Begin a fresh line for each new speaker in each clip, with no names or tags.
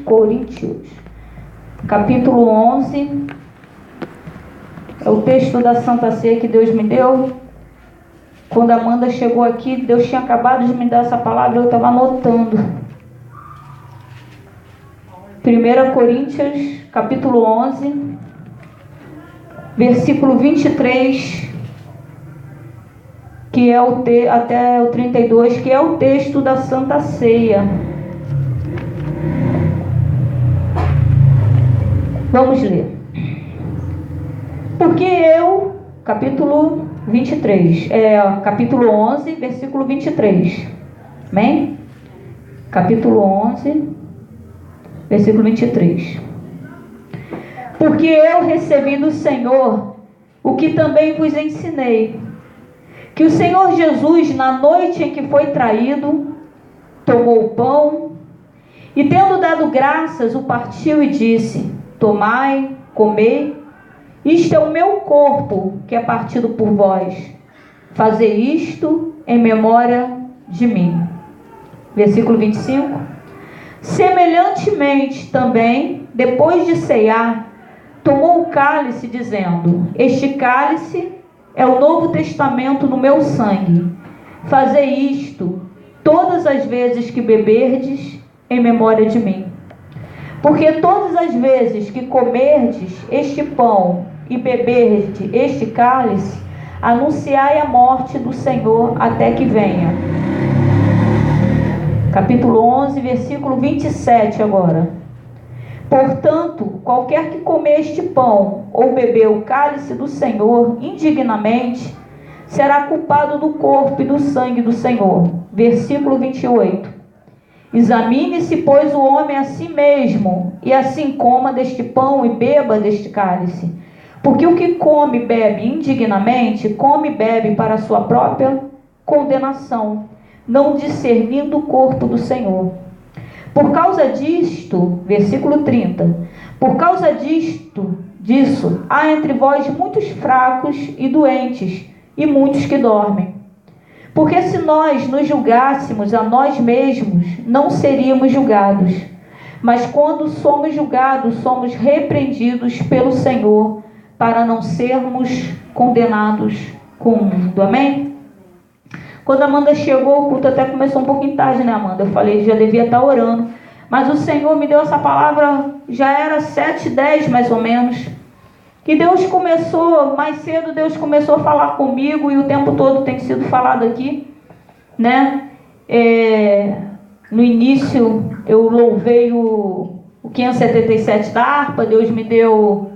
Coríntios, capítulo 11, é o texto da Santa Ceia que Deus me deu. Quando a Amanda chegou aqui, Deus tinha acabado de me dar essa palavra, eu estava anotando. 1 Coríntios, capítulo 11, versículo 23, que é até o 32, que é o texto da Santa Ceia. Vamos ler. Porque eu, capítulo 23, capítulo 11, versículo 23. Amém? Capítulo 11, versículo 23. Porque eu recebi do Senhor o que também vos ensinei, que o Senhor Jesus, na noite em que foi traído, tomou o pão e, tendo dado graças, o partiu e disse: tomai, comei, isto é o meu corpo que é partido por vós. Fazei isto em memória de mim. Versículo 25. Semelhantemente também, depois de ceiar, tomou o cálice, dizendo: este cálice é o Novo Testamento no meu sangue. Fazei isto todas as vezes que beberdes em memória de mim. Porque todas as vezes que comerdes este pão e beberdes este cálice, anunciai a morte do Senhor até que venha. Capítulo 11, versículo 27 agora. Portanto, qualquer que comer este pão ou beber o cálice do Senhor indignamente, será culpado do corpo e do sangue do Senhor. Versículo 28. Examine-se, pois, o homem a si mesmo, e assim coma deste pão e beba deste cálice. Porque o que come e bebe indignamente, come e bebe para a sua própria condenação, não discernindo o corpo do Senhor. Por causa disto, versículo 30, por causa disso, há entre vós muitos fracos e doentes, e muitos que dormem. Porque se nós nos julgássemos a nós mesmos, não seríamos julgados. Mas quando somos julgados, somos repreendidos pelo Senhor, para não sermos condenados com o mundo. Amém? Quando a Amanda chegou, o culto até começou um pouquinho tarde, né, Amanda? Eu falei, já devia estar orando. Mas o Senhor me deu essa palavra, já era 7h10 mais ou menos. Que Deus começou, mais cedo Deus começou a falar comigo, e o tempo todo tem sido falado aqui, né? No início eu louvei o 577 da harpa, Deus me deu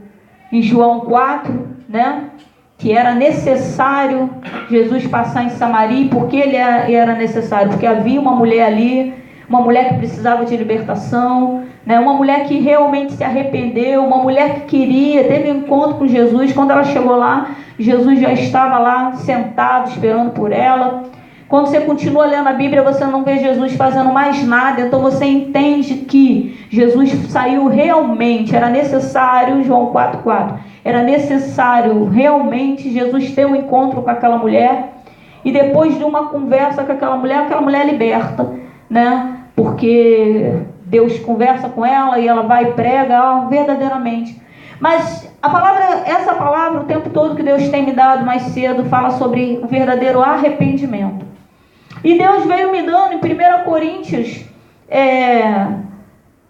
em João 4, né? Que era necessário Jesus passar em Samaria. Por que ele era necessário? Porque havia uma mulher ali, uma mulher que precisava de libertação, né? Uma mulher que realmente se arrependeu, uma mulher que teve um encontro com Jesus. Quando ela chegou lá, Jesus já estava lá sentado esperando por ela. Quando você continua lendo a Bíblia, você não vê Jesus fazendo mais nada. Então você entende que Jesus saiu realmente, era necessário, João 4,4, era necessário realmente Jesus ter um encontro com aquela mulher. E depois de uma conversa com aquela mulher liberta, né? Porque Deus conversa com ela e ela vai e prega verdadeiramente. Mas essa palavra, o tempo todo que Deus tem me dado mais cedo, fala sobre o verdadeiro arrependimento. E Deus veio me dando em 1 Coríntios,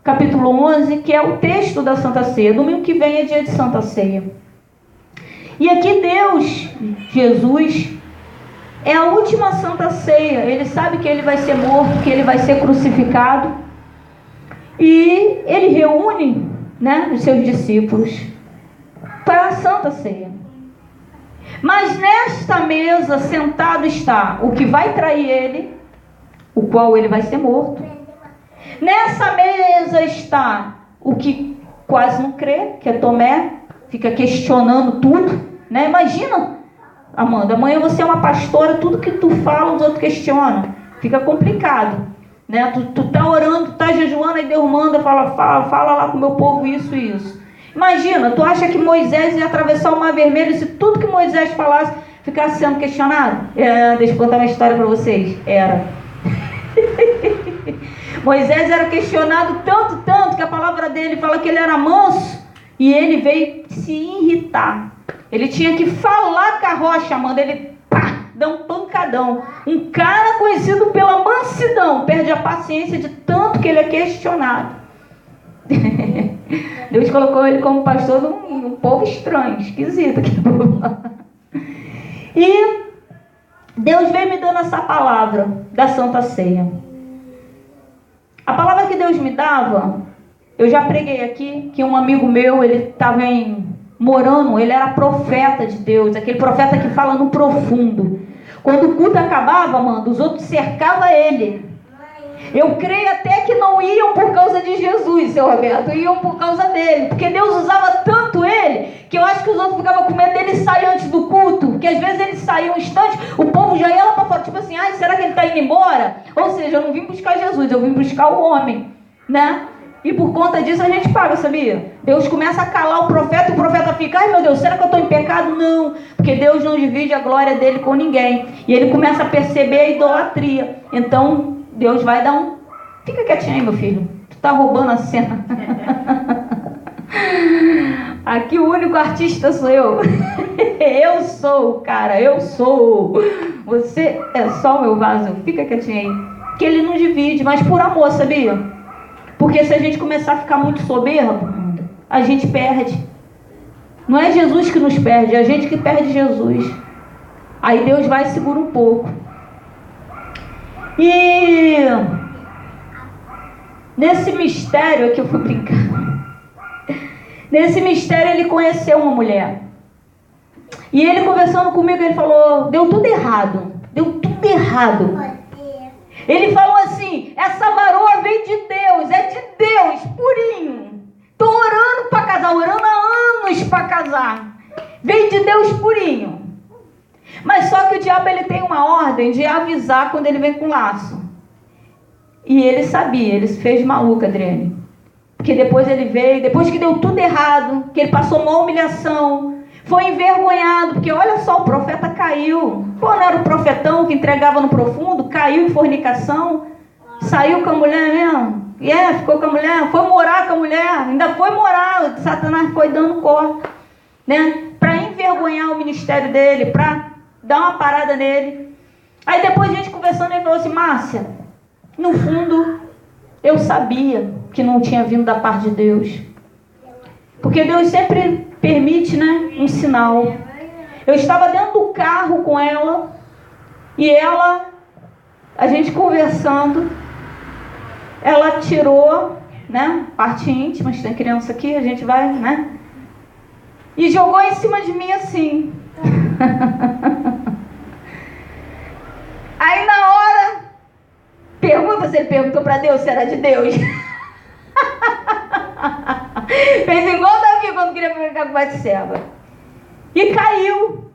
capítulo 11, que é o texto da Santa Ceia. Domingo que vem é dia de Santa Ceia. E aqui Deus, Jesus, é a última Santa Ceia. Ele sabe que ele vai ser morto, que ele vai ser crucificado. E ele reúne, né, os seus discípulos para a Santa Ceia. Mas nesta mesa sentado está o que vai trair ele, o qual ele vai ser morto. Nessa mesa está o que quase não crê, que é Tomé, fica questionando tudo, né? Imagina, Amanda, amanhã você é uma pastora, tudo que tu fala os outros questionam, fica complicado, né? Tu tá orando, tu tá jejuando, aí Deus manda, fala lá com o meu povo isso e isso. Imagina, tu acha que Moisés ia atravessar o Mar Vermelho se tudo que Moisés falasse ficasse sendo questionado? Deixa eu contar uma história para vocês. Era. Moisés era questionado tanto, que a palavra dele fala que ele era manso, e ele veio se irritar. Ele tinha que falar com a rocha, manda ele dá um pancadão. Um cara conhecido pela mansidão perde a paciência de tanto que ele é questionado. Deus colocou ele como pastor de um povo estranho, esquisito. E Deus veio me dando essa palavra da Santa Ceia. A palavra que Deus me dava, eu já preguei aqui, que um amigo meu, ele estava morando, ele era profeta de Deus, aquele profeta que fala no profundo. Quando o culto acabava, mano, os outros cercavam ele. Eu creio até que não iam por causa de Jesus, seu Roberto, iam por causa dele, porque Deus usava tanto ele, que eu acho que os outros ficavam com medo dele sair antes do culto, porque às vezes ele saía um instante, o povo já ia lá para fora, tipo assim, ai, será que ele está indo embora? Ou seja, eu não vim buscar Jesus, eu vim buscar o homem, né? E por conta disso a gente paga, sabia? Deus começa a calar o profeta, e o profeta fica, ai meu Deus, será que eu estou em pecado? Não, porque Deus não divide a glória dele com ninguém. E ele começa a perceber a idolatria. Então, Deus vai dar um... Fica quietinho aí, meu filho. Tu tá roubando a cena. Aqui o único artista sou eu. Eu sou, cara, eu sou. Você é só o meu vaso. Fica quietinho aí. Que ele não divide, mas por amor, sabia? Porque se a gente começar a ficar muito soberbo, a gente perde. Não é Jesus que nos perde, é a gente que perde Jesus. Aí Deus vai e segura um pouco. E nesse mistério aqui eu fui brincar. Nesse mistério ele conheceu uma mulher. E ele conversando comigo, ele falou, deu tudo errado. Deu tudo errado. Ele falou assim, essa varoa veio de Deus, é de Deus, purinho. Tô orando para casar, orando há anos para casar. Veio de Deus purinho. Mas só que o diabo ele tem uma ordem de avisar quando ele vem com laço. E ele sabia, ele se fez maluco, Adriane. Porque depois ele veio, depois que deu tudo errado, que ele passou uma humilhação, foi envergonhado, porque olha só, o profeta caiu. Pô, não era o profetão que entregava no profundo, caiu em fornicação, saiu com a mulher mesmo. Ficou com a mulher, foi morar com a mulher, ainda foi morar, Satanás foi dando corda, né? Para envergonhar o ministério dele, para dar uma parada nele. Aí depois a gente conversando, ele falou assim, Márcia, no fundo, eu sabia que não tinha vindo da parte de Deus. Porque Deus sempre permite, né, um sinal. Eu estava dentro do carro com ela, e ela, a gente conversando, ela tirou, né, parte íntima, tem criança aqui, a gente vai, né, e jogou em cima de mim assim. Aí na hora, pergunta se ele perguntou para Deus se era de Deus. Fez igual Davi quando queria brincar com Batseba. E caiu.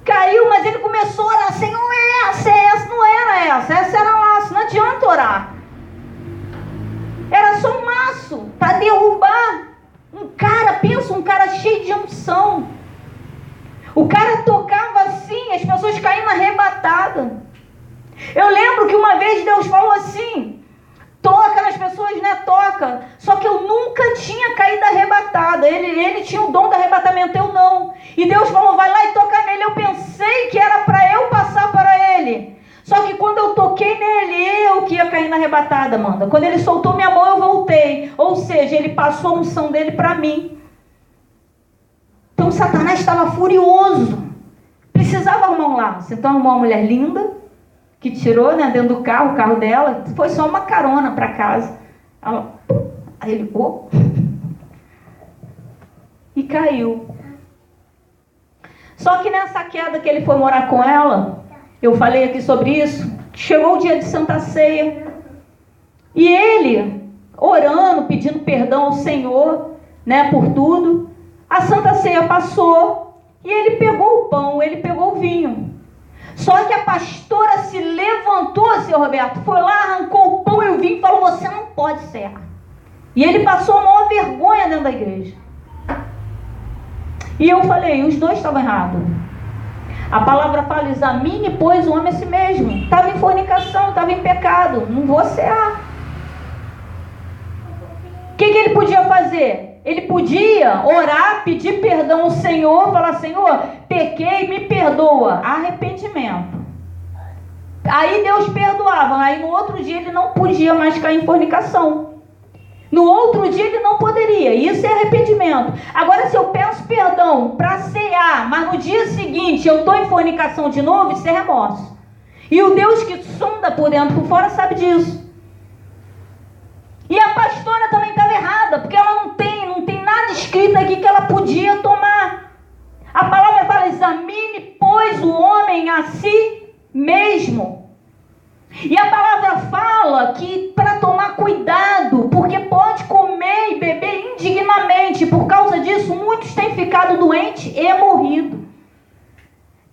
Caiu, mas ele começou a orar. Senhor, essa não era essa era laço. Não adianta orar. Era só um laço para derrubar um cara. Pensa, um cara cheio de unção. O cara tocava assim, as pessoas caíam arrebatadas. Eu lembro que uma vez Deus falou assim, toca nas pessoas, né? Toca. Só que eu nunca tinha caído arrebatada. Ele tinha o dom do arrebatamento, eu não. E Deus falou, vai lá e toca nele. Eu pensei que era para eu passar para ele. Só que quando eu toquei nele, eu que ia cair na arrebatada, Amanda. Quando ele soltou minha mão, eu voltei. Ou seja, ele passou a unção dele para mim. Então Satanás estava furioso. Precisava arrumar um laço. Então arrumou uma mulher linda, que tirou, né, dentro do carro, o carro dela, foi só uma carona para casa. Aí ele, e caiu. Só que nessa queda que ele foi morar com ela, eu falei aqui sobre isso, chegou o dia de Santa Ceia, e ele, orando, pedindo perdão ao Senhor, né, por tudo, a Santa Ceia passou, e ele pegou o pão, ele pegou o vinho. Só que a pastora se levantou, seu Roberto, foi lá, arrancou o pão e o vinho e falou, você não pode cear. E ele passou a maior vergonha dentro da igreja. E eu falei, os dois estavam errados. A palavra fala: examine, pois, o homem a si mesmo. Estava em fornicação, estava em pecado. Não vou cear. O que ele podia fazer? Ele podia orar, pedir perdão ao Senhor, falar: Senhor, pequei, me perdoa. Arrependimento. Aí Deus perdoava. Aí no outro dia ele não podia mais cair em fornicação. No outro dia ele não poderia. Isso é arrependimento. Agora, se eu peço perdão para cear, mas no dia seguinte eu estou em fornicação de novo, isso é remorso. E o Deus que sonda por dentro e por fora sabe disso. E a pastora também estava errada, porque ela não tem nada escrito aqui que ela podia tomar. A palavra fala: examine, pois, o homem a si mesmo. E a palavra fala que para tomar cuidado, porque pode comer e beber indignamente. Por causa disso, muitos têm ficado doentes e morrido.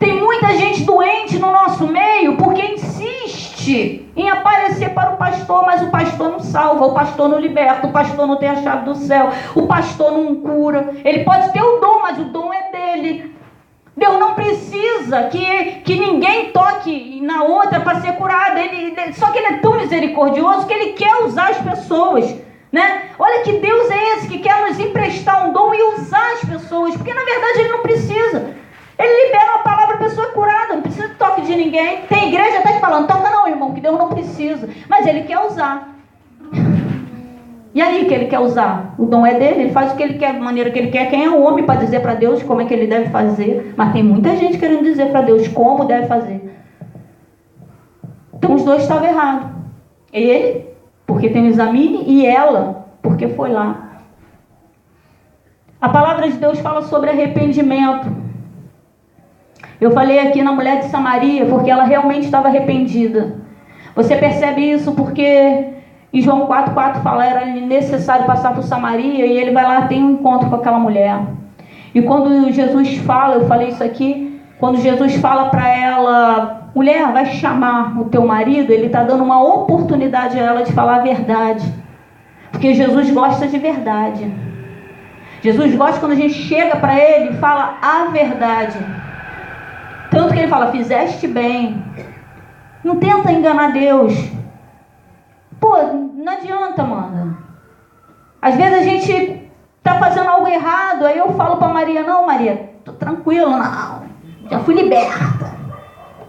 Tem muita gente doente no nosso meio porque insiste em aparecer para o pastor, mas o pastor não salva, o pastor não liberta, o pastor não tem a chave do céu, o pastor não cura. Ele pode ter o dom, mas o dom é dele. Deus não precisa que ninguém toque na outra para ser curada. Só que Ele é tão misericordioso que Ele quer usar as pessoas, né? Olha que Deus é esse que quer nos emprestar um dom e usar as pessoas, porque na verdade Ele não precisa. Ele libera uma palavra, a pessoa é curada, não precisa de toque de ninguém. Tem igreja até falando: toca não, irmão, que Deus não precisa. Mas Ele quer usar. E aí que Ele quer usar? O dom é dele, Ele faz o que Ele quer, da maneira que Ele quer. Quem é o homem para dizer para Deus como é que Ele deve fazer? Mas tem muita gente querendo dizer para Deus como deve fazer. Então os dois estavam errados. Ele, porque tem o examine, e ela, porque foi lá. A palavra de Deus fala sobre arrependimento. Eu falei aqui na mulher de Samaria, porque ela realmente estava arrependida. Você percebe isso porque em João 4,4 fala: era necessário passar por Samaria, e ele vai lá, tem um encontro com aquela mulher. E quando Jesus fala, eu falei isso aqui, quando Jesus fala para ela: mulher, vai chamar o teu marido, ele está dando uma oportunidade a ela de falar a verdade. Porque Jesus gosta de verdade. Jesus gosta quando a gente chega para ele e fala a verdade. Tanto que ele fala: fizeste bem. Não tenta enganar Deus. Pô, não adianta, mano. Às vezes a gente tá fazendo algo errado, aí eu falo pra Maria: não, Maria, tô tranquila, não. Já fui liberta.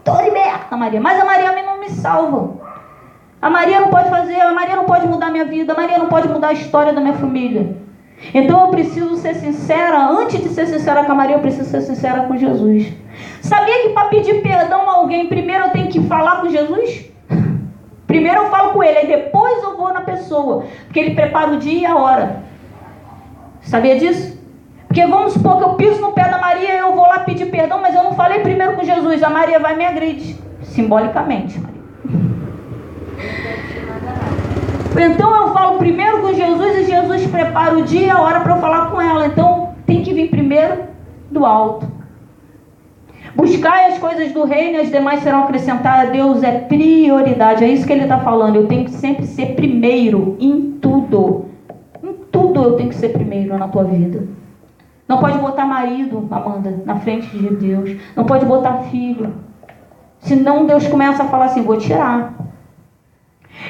Tô liberta, Maria. Mas a Maria não me salva. A Maria não pode fazer, a Maria não pode mudar minha vida, a Maria não pode mudar a história da minha família. Então eu preciso ser sincera. Antes de ser sincera com a Maria, eu preciso ser sincera com Jesus. Sabia que para pedir perdão a alguém, primeiro eu tenho que falar com Jesus? Primeiro eu falo com ele, aí depois eu vou na pessoa, porque ele prepara o dia e a hora. Sabia disso? Porque vamos supor que eu piso no pé da Maria, eu vou lá pedir perdão, mas eu não falei primeiro com Jesus. A Maria vai e me agride, simbolicamente, Maria. Então eu falo primeiro com Jesus, e Jesus prepara o dia e a hora para eu falar com ela. Então tem que vir primeiro do alto. Buscai as coisas do reino e as demais serão acrescentadas. Deus é prioridade. É isso que ele está falando. Eu tenho que sempre ser primeiro em tudo. Em tudo eu tenho que ser primeiro na tua vida. Não pode botar marido, Amanda, na frente de Deus. Não pode botar filho. Senão Deus começa a falar assim: vou tirar.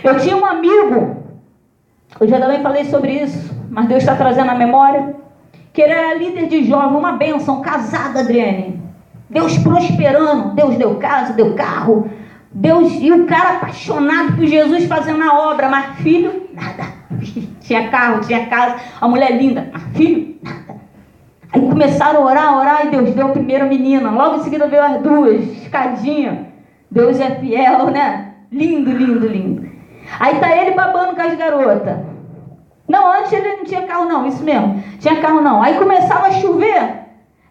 Eu tinha um amigo, eu já também falei sobre isso, mas Deus está trazendo à memória, que ele era líder de jovem, uma bênção, casado, Adriane. Deus prosperando, Deus deu casa, deu carro, Deus, e o cara apaixonado por Jesus fazendo a obra, mas filho, nada. Tinha carro, tinha casa, a mulher linda, mas filho, nada. Aí começaram a orar, e Deus deu a primeira menina, logo em seguida veio as duas, escadinha. Deus é fiel, né? Lindo, lindo, lindo. Aí tá ele babando com as garotas. Não, antes ele não tinha carro não, isso mesmo, tinha carro não. Aí começava a chover.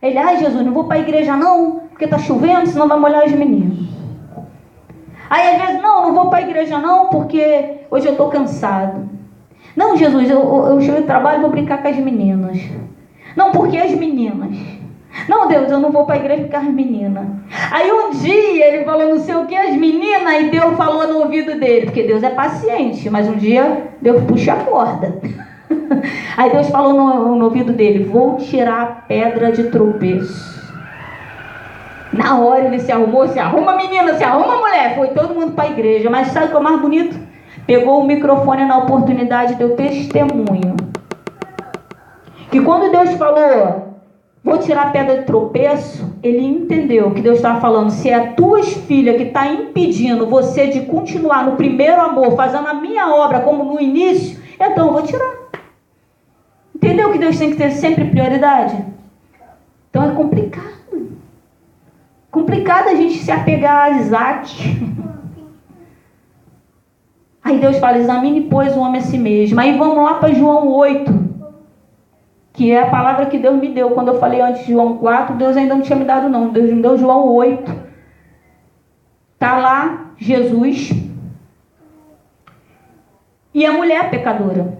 Ele: ai Jesus, não vou para a igreja não, porque tá chovendo, senão vai molhar os meninos. Aí às vezes: não vou para a igreja não, porque hoje eu tô cansado. Não, Jesus, eu chego do trabalho e vou brincar com as meninas. Não, porque as meninas. Não, Deus, eu não vou para a igreja porque as meninas. Aí um dia ele falou não sei o que, as meninas, e Deus falou no ouvido dele, porque Deus é paciente, mas um dia Deus puxa a corda. Aí Deus falou no ouvido dele: vou tirar a pedra de tropeço. Na hora ele se arrumou, se arruma menina, se arruma mulher. Foi todo mundo para a igreja. Mas sabe o que é o mais bonito? Pegou o microfone na oportunidade, deu testemunho. Que quando Deus falou, vou tirar a pedra de tropeço, ele entendeu que Deus estava falando, se é a tua filha que está impedindo você de continuar no primeiro amor, fazendo a minha obra como no início, então eu vou tirar. Entendeu que Deus tem que ter sempre prioridade? Então é complicado. Complicado a gente se apegar a Isaac. Aí Deus fala, examine, pois, o homem a si mesmo. Aí vamos lá para João 8, que é a palavra que Deus me deu. Quando eu falei antes de João 4, Deus ainda não tinha me dado não. Deus me deu João 8. Está lá Jesus e a mulher pecadora.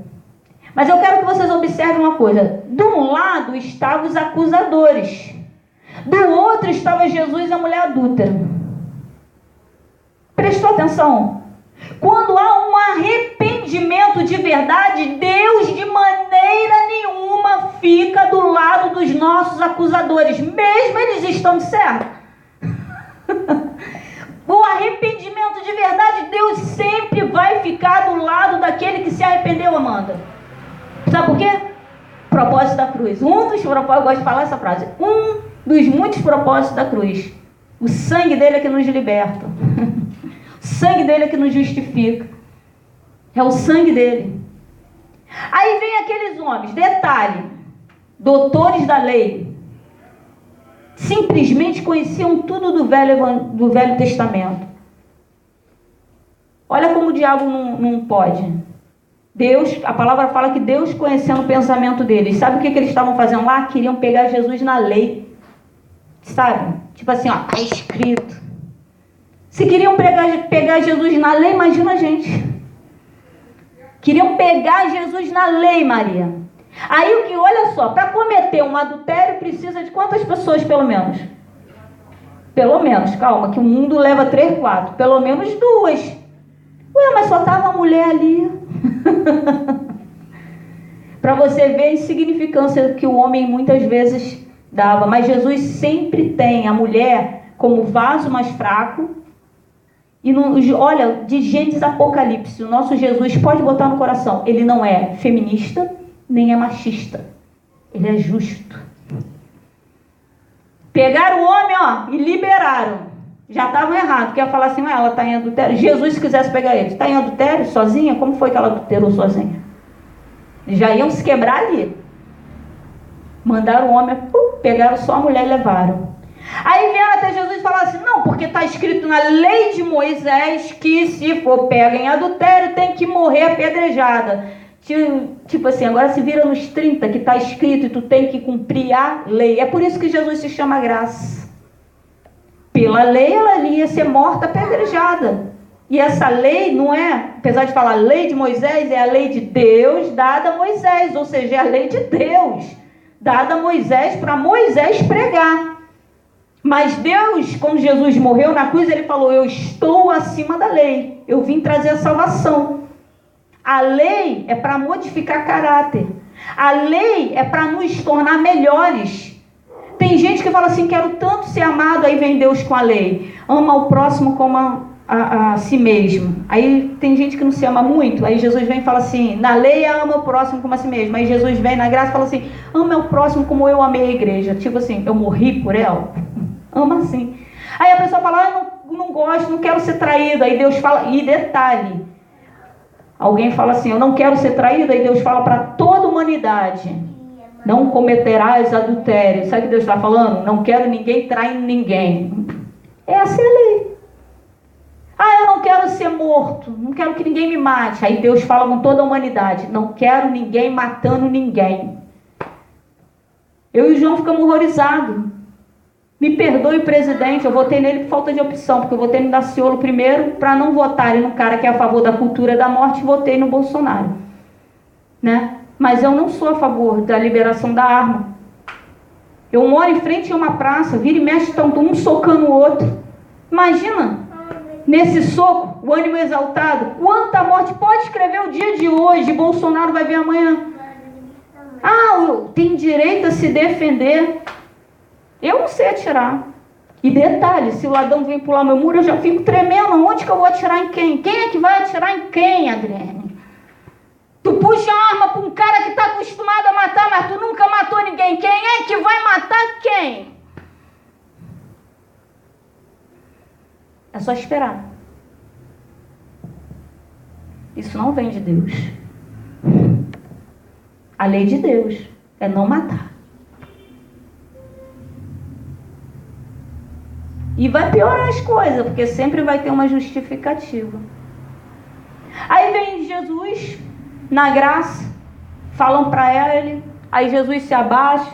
Mas eu quero que vocês observem uma coisa. De um lado estavam os acusadores. Do outro estava Jesus e a mulher adúltera. Prestou atenção? Quando há um arrependimento de verdade, Deus de maneira nenhuma fica do lado dos nossos acusadores, mesmo eles estando certos. O arrependimento de verdade, Deus sempre vai ficar do lado daquele que se arrependeu, Amanda. Sabe por quê? Propósito da cruz. Um dos propósitos, eu gosto de falar essa frase, um dos muitos propósitos da cruz. O sangue dele é que nos liberta. O sangue dele é que nos justifica. É o sangue dele. Aí vem aqueles homens, detalhe, doutores da lei, simplesmente conheciam tudo do Velho Testamento. Olha como o diabo não pode. Deus, a palavra fala que Deus, conhecendo o pensamento deles, sabe o que eles estavam fazendo lá? Queriam pegar Jesus na lei. Sabe? Tipo assim, ó, está escrito. Se queriam pegar Jesus na lei, imagina a gente. Queriam pegar Jesus na lei, Maria. Aí o que, olha só, para cometer um adultério precisa de quantas pessoas pelo menos? Pelo menos, calma, que o mundo leva 3, 4, pelo menos 2. Ué, mas só estava a mulher ali. Para você ver a insignificância que o homem muitas vezes dava. Mas Jesus sempre tem a mulher como vaso mais fraco. E olha, de Gênesis Apocalipse, o nosso Jesus, pode botar no coração, ele não é feminista, nem é machista. Ele é justo. Pegaram o homem, ó, e liberaram. Já estavam errados, porque ia falar assim, ela está em adultério. Jesus, se quisesse pegar ele, está em adultério sozinha? Como foi que ela adulterou sozinha? Já iam se quebrar ali. Mandaram o homem, pegaram só a mulher e levaram. Aí vieram até Jesus e falaram assim, não, porque está escrito na lei de Moisés que se for pega em adultério tem que morrer apedrejada. Tipo assim, agora se vira nos 30 que está escrito e tu tem que cumprir a lei. É por isso que Jesus se chama graça. Pela lei ela ia ser morta apedrejada. E essa lei não é, apesar de falar lei de Moisés, é a lei de Deus dada a Moisés, ou seja, é a lei de Deus dada a Moisés para Moisés pregar. Mas Deus, quando Jesus morreu na cruz, ele falou, eu estou acima da lei, eu vim trazer a salvação. A lei é para modificar caráter. A lei é para nos tornar melhores. Tem gente que fala assim, quero tanto ser amado, aí vem Deus com a lei. Ama o próximo como a si mesmo. Aí tem gente que não se ama muito, aí Jesus vem e fala assim, na lei ama o próximo como a si mesmo. Aí Jesus vem na graça e fala assim, ama o próximo como eu amei a igreja. Tipo assim, eu morri por ela. Ama assim. Aí a pessoa fala, eu não gosto, não quero ser traída. Aí Deus fala, e detalhe, alguém fala assim, eu não quero ser traída, e Deus fala para toda a humanidade, não cometerás adultério. Sabe o que Deus está falando? Não quero ninguém traindo ninguém. Essa é a lei. Ah, eu não quero ser morto, não quero que ninguém me mate. Aí Deus fala com toda a humanidade, não quero ninguém matando ninguém. Eu e o João ficamos horrorizados. Me perdoe, presidente, eu votei nele por falta de opção, porque eu votei no Daciolo primeiro, para não votarem no cara que é a favor da cultura da morte, votei no Bolsonaro. Né? Mas eu não sou a favor da liberação da arma. Eu moro em frente a uma praça, vira e mexe, estão um socando o outro. Imagina, nesse soco, o ânimo exaltado, quanta morte. Pode escrever o dia de hoje, Bolsonaro vai ver amanhã. Ah, tem direito a se defender. Eu não sei atirar. E detalhe, se o ladrão vem pular meu muro, eu já fico tremendo. Onde que eu vou atirar em quem? Quem é que vai atirar em quem, Adriane? Tu puxa a arma para um cara que está acostumado a matar, mas tu nunca matou ninguém. Quem é que vai matar quem? É só esperar. Isso não vem de Deus. A lei de Deus é não matar. E vai piorar as coisas, porque sempre vai ter uma justificativa. Aí vem Jesus, na graça, falam para ele, aí Jesus se abaixa.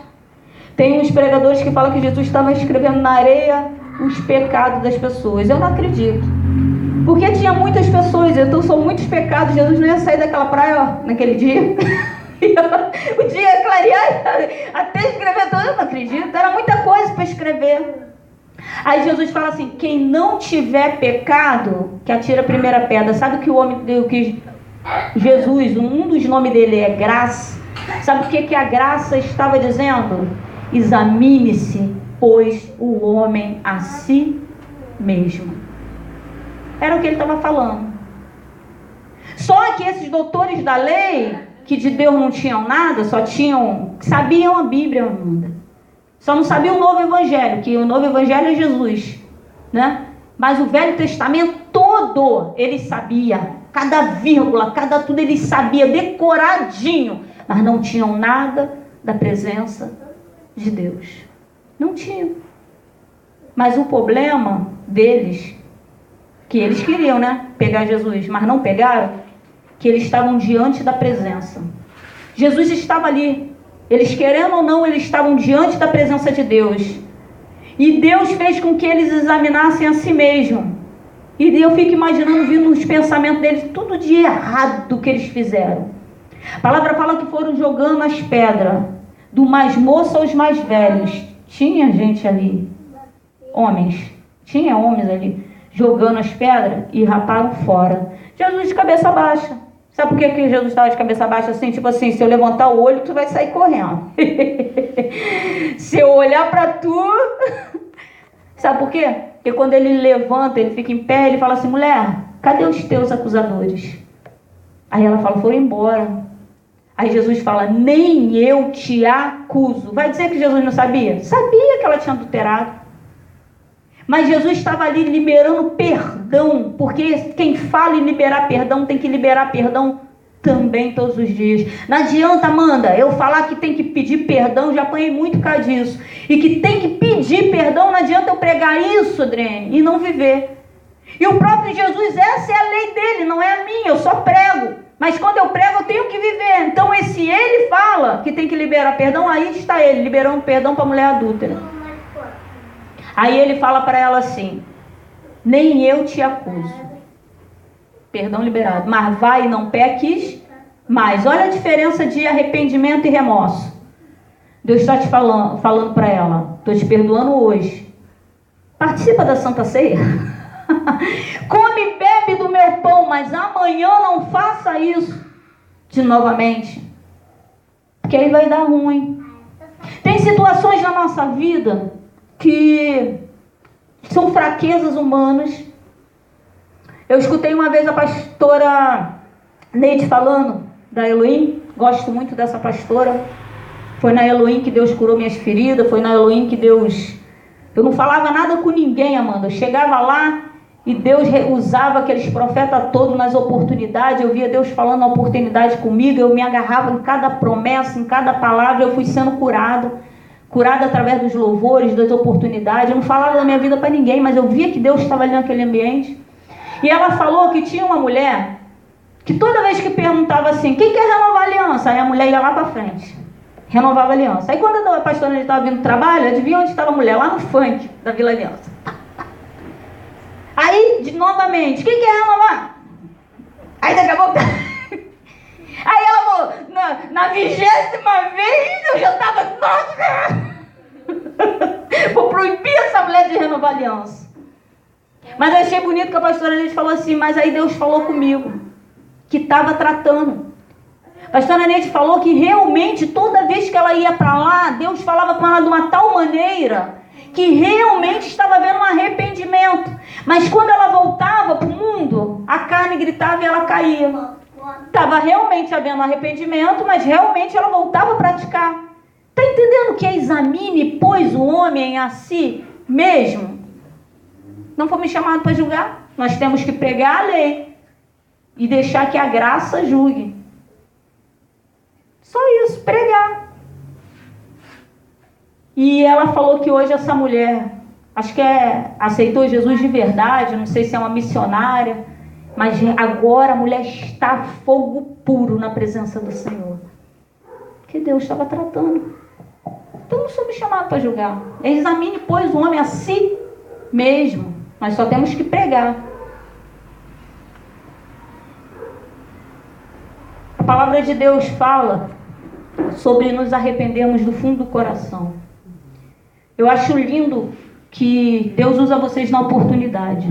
Tem uns pregadores que falam que Jesus estava escrevendo na areia os pecados das pessoas. Eu não acredito. Porque tinha muitas pessoas, então são muitos pecados. Jesus não ia sair daquela praia, ó, naquele dia. O dia ia clarear, até escrever tudo. Eu não acredito, era muita coisa para escrever. Aí Jesus fala assim: quem não tiver pecado, que atira a primeira pedra. Sabe o que o homem, que Jesus, um dos nomes dele é graça. Sabe o que a graça estava dizendo? Examine-se, pois, o homem a si mesmo. Era o que ele estava falando. Só que esses doutores da lei, que de Deus não tinham nada, só tinham, sabiam a Bíblia ainda. Só não sabia o Novo Evangelho, que o Novo Evangelho é Jesus, né? Mas o Velho Testamento todo, ele sabia. Cada vírgula, cada tudo, ele sabia decoradinho. Mas não tinham nada da presença de Deus. Não tinham. Mas o problema deles, que eles queriam, né? Pegar Jesus, mas não pegaram, que eles estavam diante da presença. Jesus estava ali. Eles, querendo ou não, eles estavam diante da presença de Deus. E Deus fez com que eles examinassem a si mesmo. E eu fico imaginando, vindo os pensamentos deles, tudo de errado que eles fizeram. A palavra fala que foram jogando as pedras, do mais moço aos mais velhos. Tinha gente ali, homens, tinha homens ali, jogando as pedras e raparam fora. Jesus de cabeça baixa. Sabe por que Jesus estava de cabeça baixa assim? Tipo assim, se eu levantar o olho, tu vai sair correndo. Se eu olhar para tu... Sabe por quê? Porque quando ele levanta, ele fica em pé, ele fala assim: mulher, cadê os teus acusadores? Aí ela fala: foram embora. Aí Jesus fala: nem eu te acuso. Vai dizer que Jesus não sabia? Sabia que ela tinha adulterado. Mas Jesus estava ali liberando perdão, porque quem fala em liberar perdão tem que liberar perdão também todos os dias. Não adianta, Amanda, eu falar que tem que pedir perdão, já apanhei muito por causa disso. E que tem que pedir perdão, não adianta eu pregar isso, Adriane, e não viver. E o próprio Jesus, essa é a lei dele, não é a minha, eu só prego. Mas quando eu prego, eu tenho que viver. Então, se ele fala que tem que liberar perdão, aí está ele, liberando perdão para a mulher adúltera. Aí ele fala para ela assim: nem eu te acuso. Perdão liberado. Mas vai e não peques mais. Olha a diferença de arrependimento e remorso. Deus está te falando para ela: estou te perdoando hoje. Participa da Santa Ceia. Come e bebe do meu pão, mas amanhã não faça isso de novamente. Porque aí vai dar ruim. Tem situações na nossa vida que são fraquezas humanas. Eu escutei uma vez a pastora Neide falando da Elohim. Gosto muito dessa pastora. Foi na Elohim que Deus curou minhas feridas. Foi na Elohim que Deus... Eu não falava nada com ninguém, Amanda. Eu chegava lá e Deus usava aqueles profetas todos nas oportunidades. Eu via Deus falando na oportunidade comigo. Eu me agarrava em cada promessa, em cada palavra. Eu fui sendo curada através dos louvores, das oportunidades. Eu não falava da minha vida para ninguém, mas eu via que Deus estava ali naquele ambiente. E ela falou que tinha uma mulher que toda vez que perguntava assim: quem quer renovar a aliança? Aí a mulher ia lá para frente, renovava a aliança. Aí quando a pastora estava vindo do trabalho, adivinha onde estava a mulher? Lá no funk da Vila Aliança. Aí, novamente, quem quer renovar? Aí daqui a pouco... Aí ela, na 20ª vez, eu já estava... Vou proibir essa mulher de renovar a aliança. Mas eu achei bonito que a pastora Neide falou assim: mas aí Deus falou comigo, que estava tratando. A pastora Neide falou que realmente toda vez que ela ia para lá, Deus falava com ela de uma tal maneira que realmente estava havendo um arrependimento. Mas quando ela voltava para o mundo, a carne gritava e ela caía. Estava realmente havendo arrependimento, mas realmente ela voltava a praticar. Está entendendo que examine, pois, o homem a si mesmo? Não fomos chamados para julgar. Nós temos que pregar a lei e deixar que a graça julgue. Só isso, pregar. E ela falou que hoje essa mulher, acho que aceitou Jesus de verdade, não sei se é uma missionária, mas agora a mulher está a fogo puro na presença do Senhor. Que Deus estava tratando. Então não somos chamados para julgar. Examine, pois, o homem a si mesmo. Nós só temos que pregar. A palavra de Deus fala sobre nos arrependermos do fundo do coração. Eu acho lindo que Deus usa vocês na oportunidade.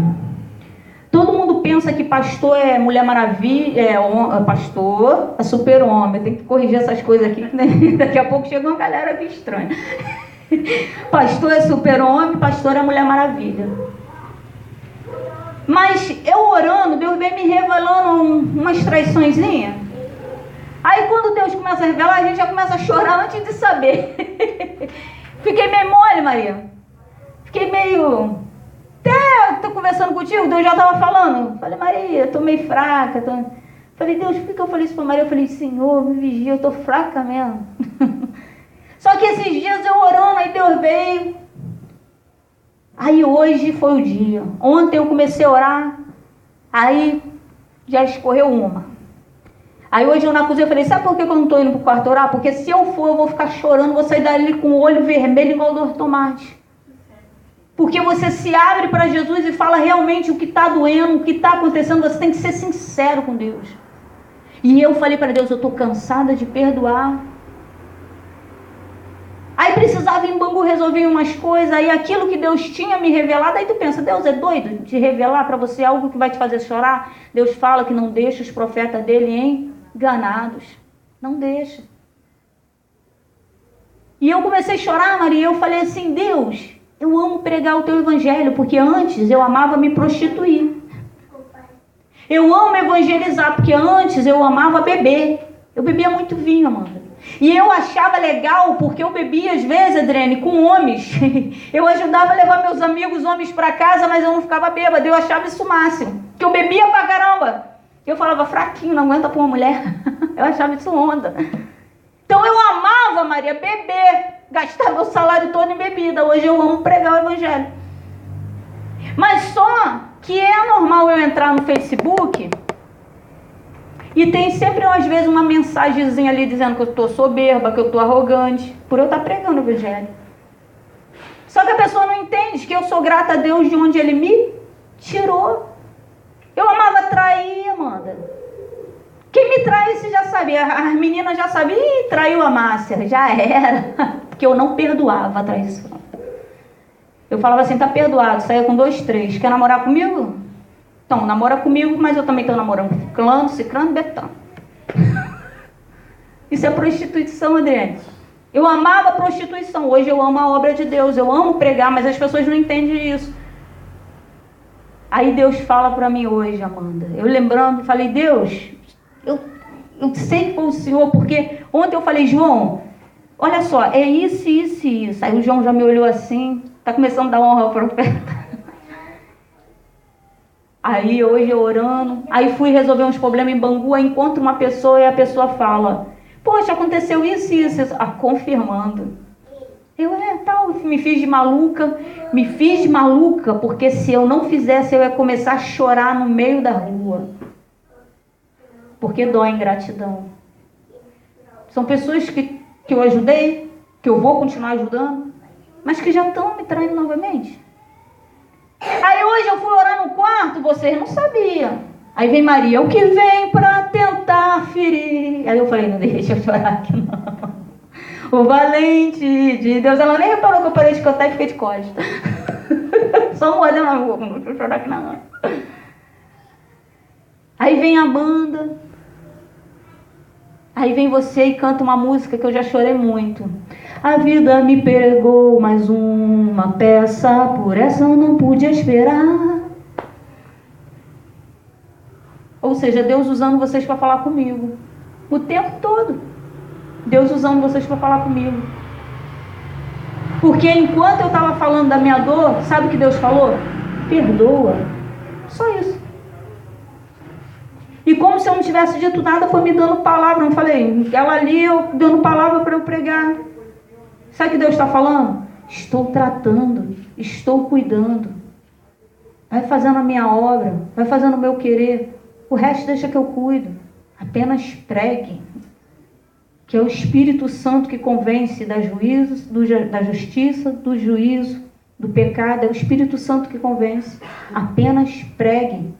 Todo mundo pensa que pastor é Mulher Maravilha, pastor é super-homem. Tem que corrigir essas coisas aqui, né? Daqui a pouco chega uma galera aqui estranha. Pastor é super-homem, pastor é Mulher Maravilha. Mas eu orando, Deus vem me revelando umas traiçõezinhas. Aí quando Deus começa a revelar, a gente já começa a chorar antes de saber. Fiquei meio mole, Maria. Fiquei meio... Até eu tô conversando contigo, Deus já estava falando. Falei, Maria, eu tô meio fraca. Falei, Deus, por que eu falei isso para Maria? Eu falei, Senhor, me vigia, eu tô fraca mesmo. Só que esses dias eu orando, aí Deus veio. Aí hoje foi o dia. Ontem eu comecei a orar, aí já escorreu uma. Aí hoje eu na cozinha falei, sabe por que eu não estou indo para o quarto orar? Porque se eu for, eu vou ficar chorando, vou sair dali com o olho vermelho igual do tomate. Porque você se abre para Jesus e fala realmente o que está doendo, o que está acontecendo. Você tem que ser sincero com Deus. E eu falei para Deus, eu estou cansada de perdoar. Aí precisava ir em Bangu resolver umas coisas. Aí aquilo que Deus tinha me revelado. Aí tu pensa, Deus é doido de revelar para você algo que vai te fazer chorar? Deus fala que não deixa os profetas dele enganados. Não deixa. E eu comecei a chorar, Maria. Eu falei assim, Deus, eu amo pregar o teu evangelho, porque antes eu amava me prostituir. Eu amo evangelizar, porque antes eu amava beber. Eu bebia muito vinho, Amanda. E eu achava legal, porque eu bebia às vezes, Adriane, com homens. Eu ajudava a levar meus amigos homens para casa, mas eu não ficava bêbada. Eu achava isso o máximo. Que eu bebia pra caramba. Eu falava, fraquinho, não aguenta pra uma mulher. Eu achava isso onda. Então eu amava, Maria, beber. Gastar meu salário todo em bebida. Hoje eu amo pregar o evangelho. Mas só que é normal eu entrar no Facebook e tem sempre, às vezes, uma mensagenzinha ali dizendo que eu estou soberba, que eu estou arrogante, por eu estar pregando o evangelho. Só que a pessoa não entende que eu sou grata a Deus de onde Ele me tirou. Eu amava trair, Amanda. Quem me traísse já sabia. As meninas já sabiam. Ih, traiu a Márcia. Já era. Porque eu não perdoava a traição. Eu falava assim, tá perdoado. Saía com 2, 3. Quer namorar comigo? Então, namora comigo, mas eu também estou namorando com fulano, ciclano, betano. Isso é prostituição, Adriane. Eu amava a prostituição. Hoje eu amo a obra de Deus. Eu amo pregar, mas as pessoas não entendem isso. Aí Deus fala para mim hoje, Amanda. Eu lembrando, falei, Deus, eu sei que foi o Senhor, porque ontem eu falei, João, olha só, é isso, isso e isso. Aí o João já me olhou assim, está começando a dar honra ao profeta. Aí hoje eu orando, aí fui resolver uns problemas em Bangu, aí encontro uma pessoa e a pessoa fala, poxa, aconteceu isso e isso, confirmando. Eu, tal, me fiz de maluca, porque se eu não fizesse, eu ia começar a chorar no meio da rua. Porque dói ingratidão. São pessoas que eu ajudei, que eu vou continuar ajudando, mas que já estão me traindo novamente. Aí hoje eu fui orar no quarto, vocês não sabiam. Aí vem Maria, o que vem para tentar ferir. Aí eu falei, não deixa eu chorar aqui não. O valente de Deus, ela nem reparou que eu parei de cantar e fiquei de costas. Só um olho na rua, não deixa eu chorar aqui não. Aí vem a banda. Aí vem você e canta uma música que eu já chorei muito. A vida me pregou mais uma peça, por essa eu não pude esperar. Ou seja, Deus usando vocês para falar comigo. O tempo todo. Deus usando vocês para falar comigo. Porque enquanto eu estava falando da minha dor, sabe o que Deus falou? Perdoa. Só isso. E como se eu não tivesse dito nada, foi me dando palavra. Não falei, ela ali, eu dando palavra para eu pregar. Sabe o que Deus está falando? Estou tratando, estou cuidando. Vai fazendo a minha obra, vai fazendo o meu querer. O resto deixa que eu cuido. Apenas pregue. Que é o Espírito Santo que convence da justiça, do juízo, do pecado. É o Espírito Santo que convence. Apenas pregue.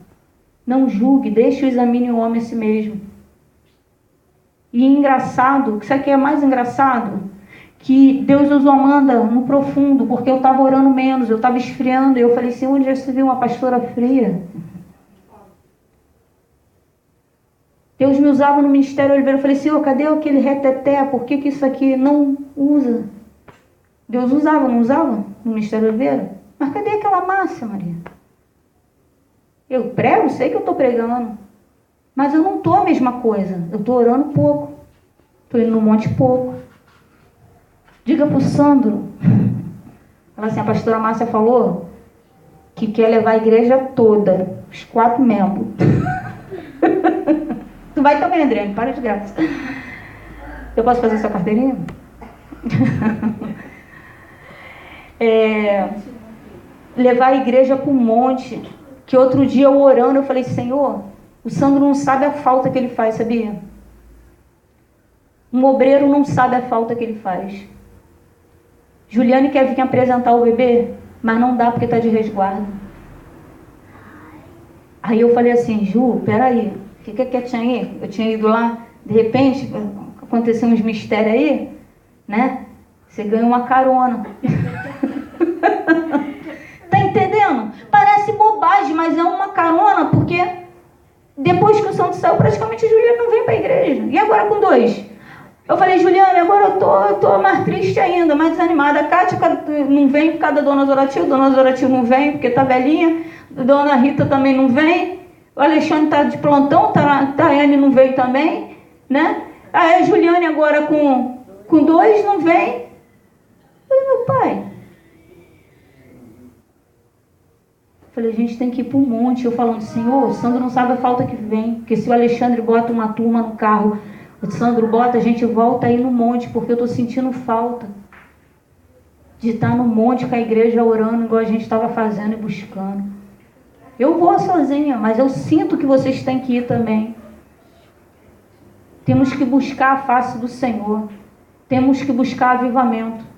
Não julgue, deixe o examine o homem a si mesmo. E engraçado, sabe o que é mais engraçado? Que Deus usou Amanda no profundo, porque eu estava orando menos, eu estava esfriando. E eu falei assim, onde já se viu uma pastora fria? Deus me usava no Ministério Oliveira. Eu falei, Senhor, cadê aquele reteté? Por que isso aqui não usa? Deus usava, não usava no Ministério Oliveira? Mas cadê aquela massa, Maria? Eu prego, sei que eu estou pregando. Mas eu não estou a mesma coisa. Eu estou orando pouco. Estou indo no monte pouco. Diga para o Sandro. Ela assim, a pastora Márcia falou que quer levar a igreja toda. Os 4 membros. Tu vai também, Adriane, para de graça. Eu posso fazer essa carteirinha? Levar a igreja para um monte. Que outro dia eu orando, eu falei, Senhor, o Sandro não sabe a falta que ele faz, sabia? Um obreiro não sabe a falta que ele faz. Juliane quer vir apresentar o bebê, mas não dá porque está de resguardo. Aí eu falei assim, Ju, peraí, fica quietinha aí. Eu tinha ido lá, de repente, aconteceu uns mistérios aí, né? Você ganha uma carona. Tá entendendo? Parece bobagem, mas é uma carona, porque depois que o Santo saiu, praticamente a Juliane não vem para a igreja. E agora com 2? Eu falei, Juliane, agora eu tô mais triste ainda, mais desanimada. A Kátia não vem por causa da Dona Zoratil, Dona Zoratil não vem porque tá velhinha, Dona Rita também não vem, o Alexandre tá de plantão, Tayane não veio também, né? Aí a Juliane agora com 2 não vem. Eu falei, meu pai. Falei, a gente tem que ir para um monte. Eu falando, Senhor, o Sandro não sabe a falta que vem. Porque se o Alexandre bota uma turma no carro, o Sandro bota, a gente volta aí no monte, porque eu estou sentindo falta de estar no monte com a igreja orando, igual a gente estava fazendo e buscando. Eu vou sozinha, mas eu sinto que vocês têm que ir também. Temos que buscar a face do Senhor. Temos que buscar avivamento.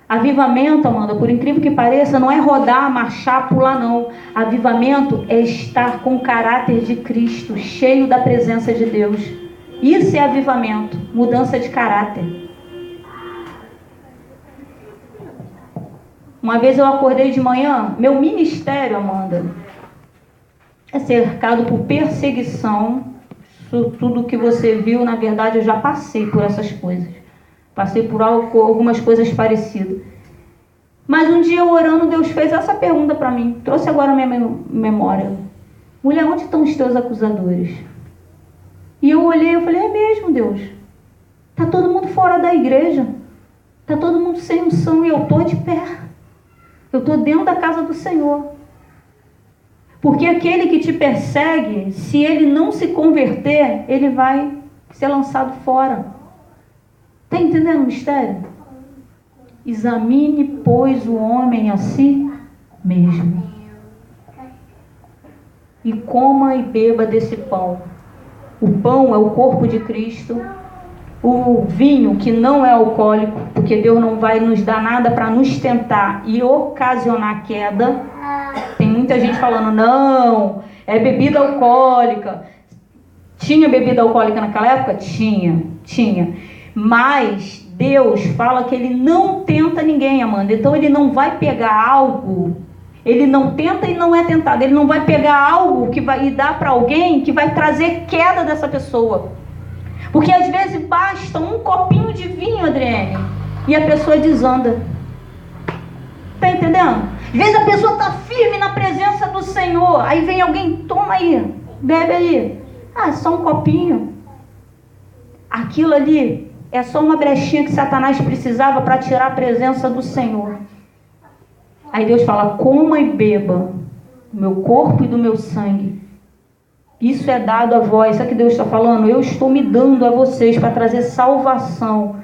Avivamento, Amanda, por incrível que pareça, não é rodar, marchar, pular, não. Avivamento é estar com o caráter de Cristo, cheio da presença de Deus. Isso é avivamento, mudança de caráter. Uma vez eu acordei de manhã, meu ministério, Amanda, é cercado por perseguição. Tudo que você viu, na verdade, eu já passei por essas coisas. Passei por algumas coisas parecidas. Mas um dia, orando, Deus fez essa pergunta para mim. Trouxe agora a minha memória. Mulher, onde estão os teus acusadores? E eu olhei e falei, é mesmo, Deus. Está todo mundo fora da igreja. Está todo mundo sem unção e eu estou de pé. Eu estou dentro da casa do Senhor. Porque aquele que te persegue, se ele não se converter, ele vai ser lançado fora. Está entendendo o mistério? Examine, pois, o homem a si mesmo. E coma e beba desse pão. O pão é o corpo de Cristo. O vinho, que não é alcoólico, porque Deus não vai nos dar nada para nos tentar e ocasionar queda. Tem muita gente falando, não, é bebida alcoólica. Tinha bebida alcoólica naquela época? Tinha. Mas Deus fala que Ele não tenta ninguém, Amanda. Então Ele não vai pegar algo, Ele não tenta e não é tentado. Ele não vai pegar algo que vai dar para alguém que vai trazer queda dessa pessoa. Porque às vezes basta um copinho de vinho, Adriane, e a pessoa desanda. Está entendendo? Às vezes a pessoa está firme na presença do Senhor, aí vem alguém, toma aí, bebe aí. Ah, só um copinho. Aquilo ali é só uma brechinha que Satanás precisava para tirar a presença do Senhor. Aí Deus fala, coma e beba do meu corpo e do meu sangue. Isso é dado a vós. Sabe o que Deus está falando? Eu estou me dando a vocês para trazer salvação.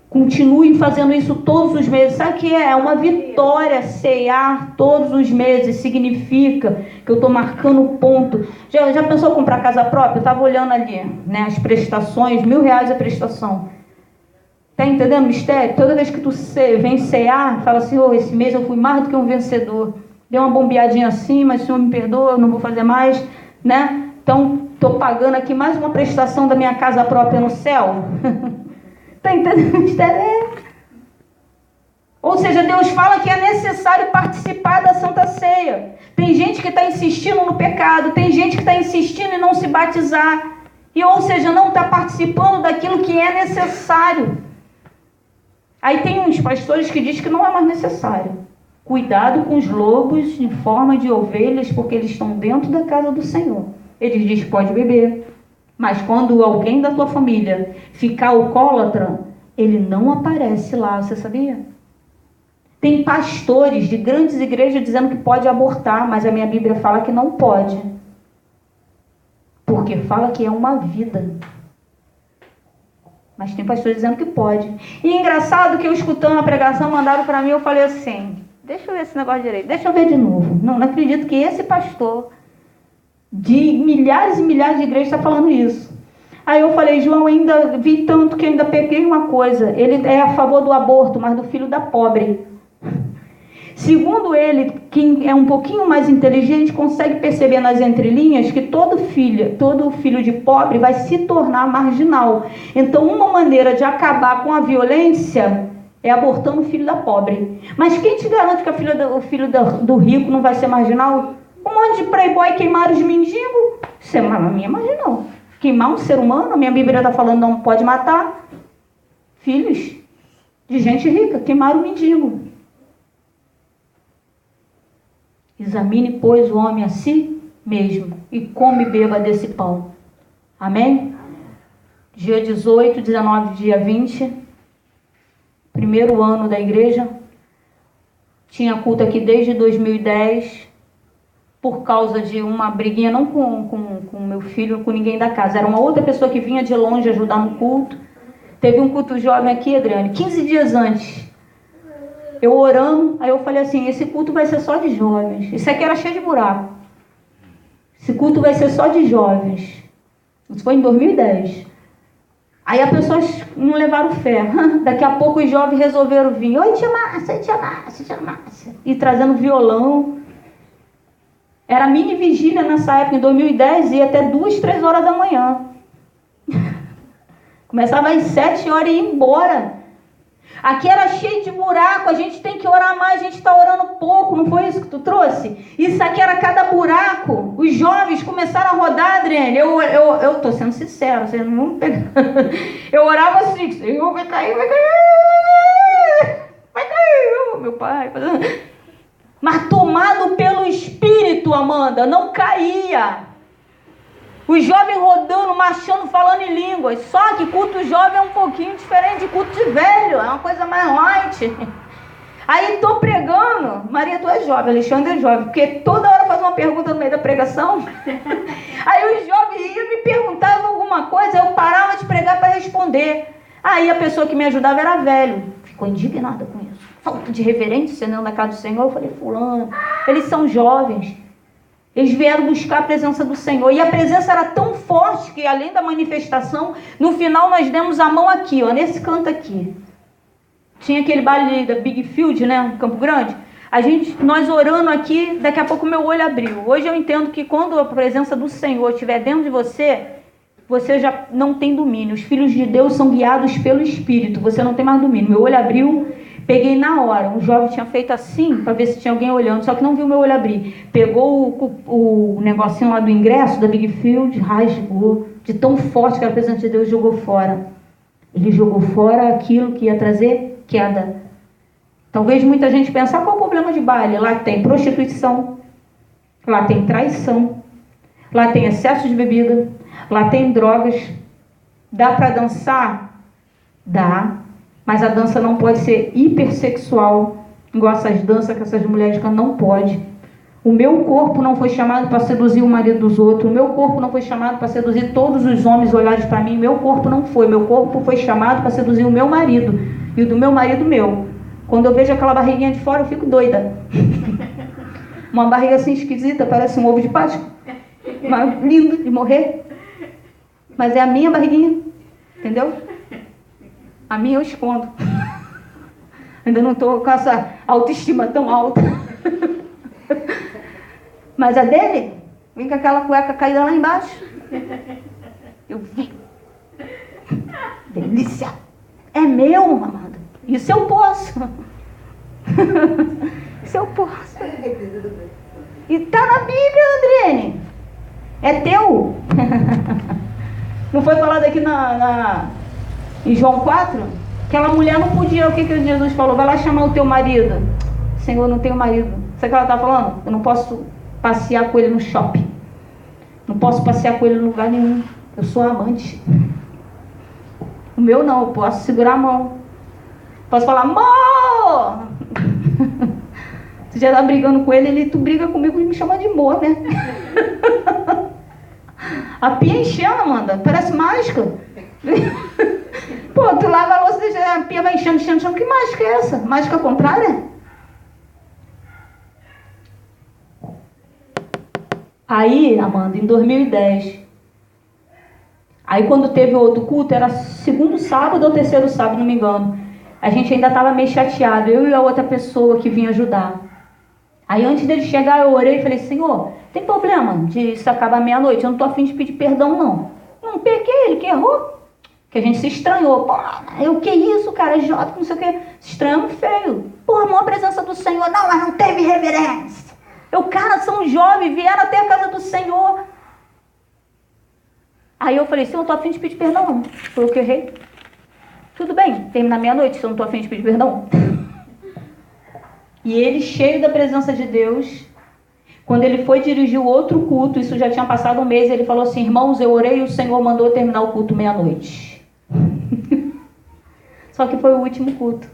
Continue fazendo isso todos os meses. Sabe o que é? É uma vitória cear todos os meses. Significa que eu estou marcando ponto. Já pensou em comprar casa própria? Eu estava olhando ali, né, as prestações, R$1.000 a prestação. Está entendendo o mistério? Toda vez que tu vem cear, fala assim, oh, esse mês eu fui mais do que um vencedor. Deu uma bombeadinha assim, mas o Senhor me perdoa, eu não vou fazer mais, né? Então, estou pagando aqui mais uma prestação da minha casa própria no céu. Está entendendo o mistério? Ou seja, Deus fala que é necessário participar da Santa Ceia. Tem gente que está insistindo no pecado, tem gente que está insistindo em não se batizar. E, ou seja, não está participando daquilo que é necessário. Aí tem uns pastores que dizem que não é mais necessário. Cuidado com os lobos em forma de ovelhas, porque eles estão dentro da casa do Senhor. Eles dizem que pode beber. Mas quando alguém da tua família ficar alcoólatra, ele não aparece lá, você sabia? Tem pastores de grandes igrejas dizendo que pode abortar, mas a minha Bíblia fala que não pode. Porque fala que é uma vida. Mas tem pastores dizendo que pode. E engraçado que eu escutando a pregação, mandaram para mim, eu falei assim, deixa eu ver esse negócio direito, deixa eu ver de novo. Não acredito que esse pastor de milhares e milhares de igrejas está falando isso. Aí eu falei, João, ainda vi tanto que ainda peguei uma coisa. Ele é a favor do aborto, mas do filho da pobre. Segundo ele, quem é um pouquinho mais inteligente consegue perceber nas entrelinhas que todo filho de pobre vai se tornar marginal. Então, uma maneira de acabar com a violência é abortando o filho da pobre. Mas quem te garante que o filho do rico não vai ser marginal? Um monte de playboy queimaram os mendigos. Isso é minha marginal. Queimar um ser humano, a minha Bíblia está falando não pode matar filhos de gente rica. Queimaram o mendigo. Examine, pois, o homem a si mesmo e come e beba desse pão. Amém? Dia 18, 19, dia 20, primeiro ano da igreja. Tinha culto aqui desde 2010, por causa de uma briguinha, não com meu filho, com ninguém da casa. Era uma outra pessoa que vinha de longe ajudar no culto. Teve um culto jovem aqui, Adriane, 15 dias antes. Eu orando, aí eu falei assim, esse culto vai ser só de jovens. Isso aqui era cheio de buraco. Esse culto vai ser só de jovens. Isso foi em 2010. Aí as pessoas não levaram fé. Daqui a pouco os jovens resolveram vir. Oi, tia Márcia. E trazendo violão. Era mini vigília nessa época, em 2010, ia até 2, 3 horas da manhã. Começava às 7 horas e ia embora. Aqui era cheio de buraco, a gente tem que orar mais, a gente está orando pouco, não foi isso que tu trouxe? Isso aqui era cada buraco. Os jovens começaram a rodar, Adriane. Eu estou sendo sincero, vocês não vão pegar. Eu orava assim, Senhor, vai cair, meu pai. Mas tomado pelo Espírito, Amanda, não caía. Os jovens rodando, marchando, falando em línguas. Só que culto jovem é um pouquinho diferente de culto de velho. É uma coisa mais light. Aí estou pregando. Maria, tu é jovem, Alexandre é jovem. Porque toda hora faz uma pergunta no meio da pregação. Aí os jovens iam me perguntavam alguma coisa. Eu parava de pregar para responder. Aí a pessoa que me ajudava era velho. Ficou indignada com isso. Falta de reverência dentro da casa do Senhor. Eu falei, fulano, eles são jovens. Eles vieram buscar a presença do Senhor. E a presença era tão forte que, além da manifestação, no final nós demos a mão aqui, ó, nesse canto aqui. Tinha aquele baile da Big Field, né, Campo Grande. Nós orando aqui, daqui a pouco meu olho abriu. Hoje eu entendo que quando a presença do Senhor estiver dentro de você, você já não tem domínio. Os filhos de Deus são guiados pelo Espírito. Você não tem mais domínio. Meu olho abriu. Peguei na hora, um jovem tinha feito assim, para ver se tinha alguém olhando, só que não viu meu olho abrir. Pegou o negocinho lá do ingresso, da Big Field, rasgou, de tão forte que era a presença de Deus, jogou fora. Ele jogou fora aquilo que ia trazer queda. Talvez muita gente pense, qual é o problema de baile? Lá tem prostituição, lá tem traição, lá tem excesso de bebida, lá tem drogas. Dá para dançar? Dá, mas a dança não pode ser hipersexual, igual essas danças que essas mulheres cantam, não pode. O meu corpo não foi chamado para seduzir o marido dos outros, o meu corpo não foi chamado para seduzir todos os homens olhares para mim, meu corpo não foi, meu corpo foi chamado para seduzir o meu marido, e o do meu marido meu. Quando eu vejo aquela barriguinha de fora, eu fico doida. Uma barriga assim esquisita, parece um ovo de Páscoa. Mas lindo de morrer. Mas é a minha barriguinha, entendeu? A minha eu escondo. Ainda não estou com essa autoestima tão alta. Mas a dele, vem com aquela cueca caída lá embaixo. Eu vi. Delícia. É meu, amada. Isso eu posso. Isso eu posso. E está na Bíblia, Andrene. É teu. Não foi falado aqui em João 4? Aquela mulher não podia. O que Jesus falou? Vai lá chamar o teu marido. Senhor, não tenho marido. Sabe o que ela está falando? Eu não posso passear com ele no shopping. Não posso passear com ele em lugar nenhum. Eu sou amante. O meu não, eu posso segurar a mão. Posso falar, amor! Tu já tá brigando com ele, tu briga comigo e me chama de amor, né? A pia enchendo, Amanda, parece mágica. Pô, tu lava a louça e a pia vai enchendo. Que mágica é essa? Mágica contrária? Aí, Amanda, em 2010, aí quando teve outro culto, era segundo sábado ou terceiro sábado, não me engano, a gente ainda estava meio chateado, eu e a outra pessoa que vinha ajudar. Aí antes dele chegar, eu orei e falei, Senhor, tem problema de isso acabar meia-noite? Eu não estou a fim de pedir perdão, não. Não peguei, ele que errou. Que a gente se estranhou. Pô, o que é isso, cara? Jovem, não sei o que. Se estranhamos feio. Pô, amor, a presença do Senhor. Não, mas não teve reverência. Cara, são jovens, vieram até a casa do Senhor. Aí eu falei, Senhor, eu não estou a fim de pedir perdão, não. Foi eu que errei. Tudo bem, terminar meia-noite, se eu não estou a fim de pedir perdão. E ele, cheio da presença de Deus, quando ele foi dirigir o outro culto, isso já tinha passado um mês, ele falou assim, irmãos, eu orei e o Senhor mandou terminar o culto meia-noite. Só que foi o último culto.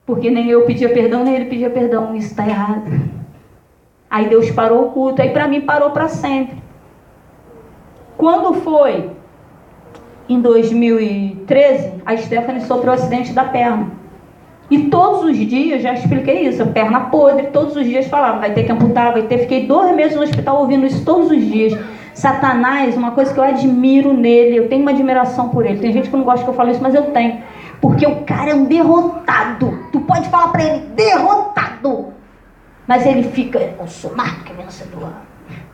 Porque nem eu pedia perdão, nem ele pedia perdão. Isso está errado. Aí Deus parou o culto, aí para mim parou para sempre. Quando foi em 2013, a Stephanie sofreu um acidente da perna. E todos os dias, já expliquei isso, a perna podre, todos os dias falava, vai ter que amputar, vai ter. Fiquei 2 meses no hospital ouvindo isso todos os dias. Satanás, uma coisa que eu admiro nele, eu tenho uma admiração por ele. Tem gente que não gosta que eu fale isso, mas eu tenho. Porque o cara é um derrotado. Tu pode falar para ele, derrotado. Mas ele fica, eu sou mais do que vencedor.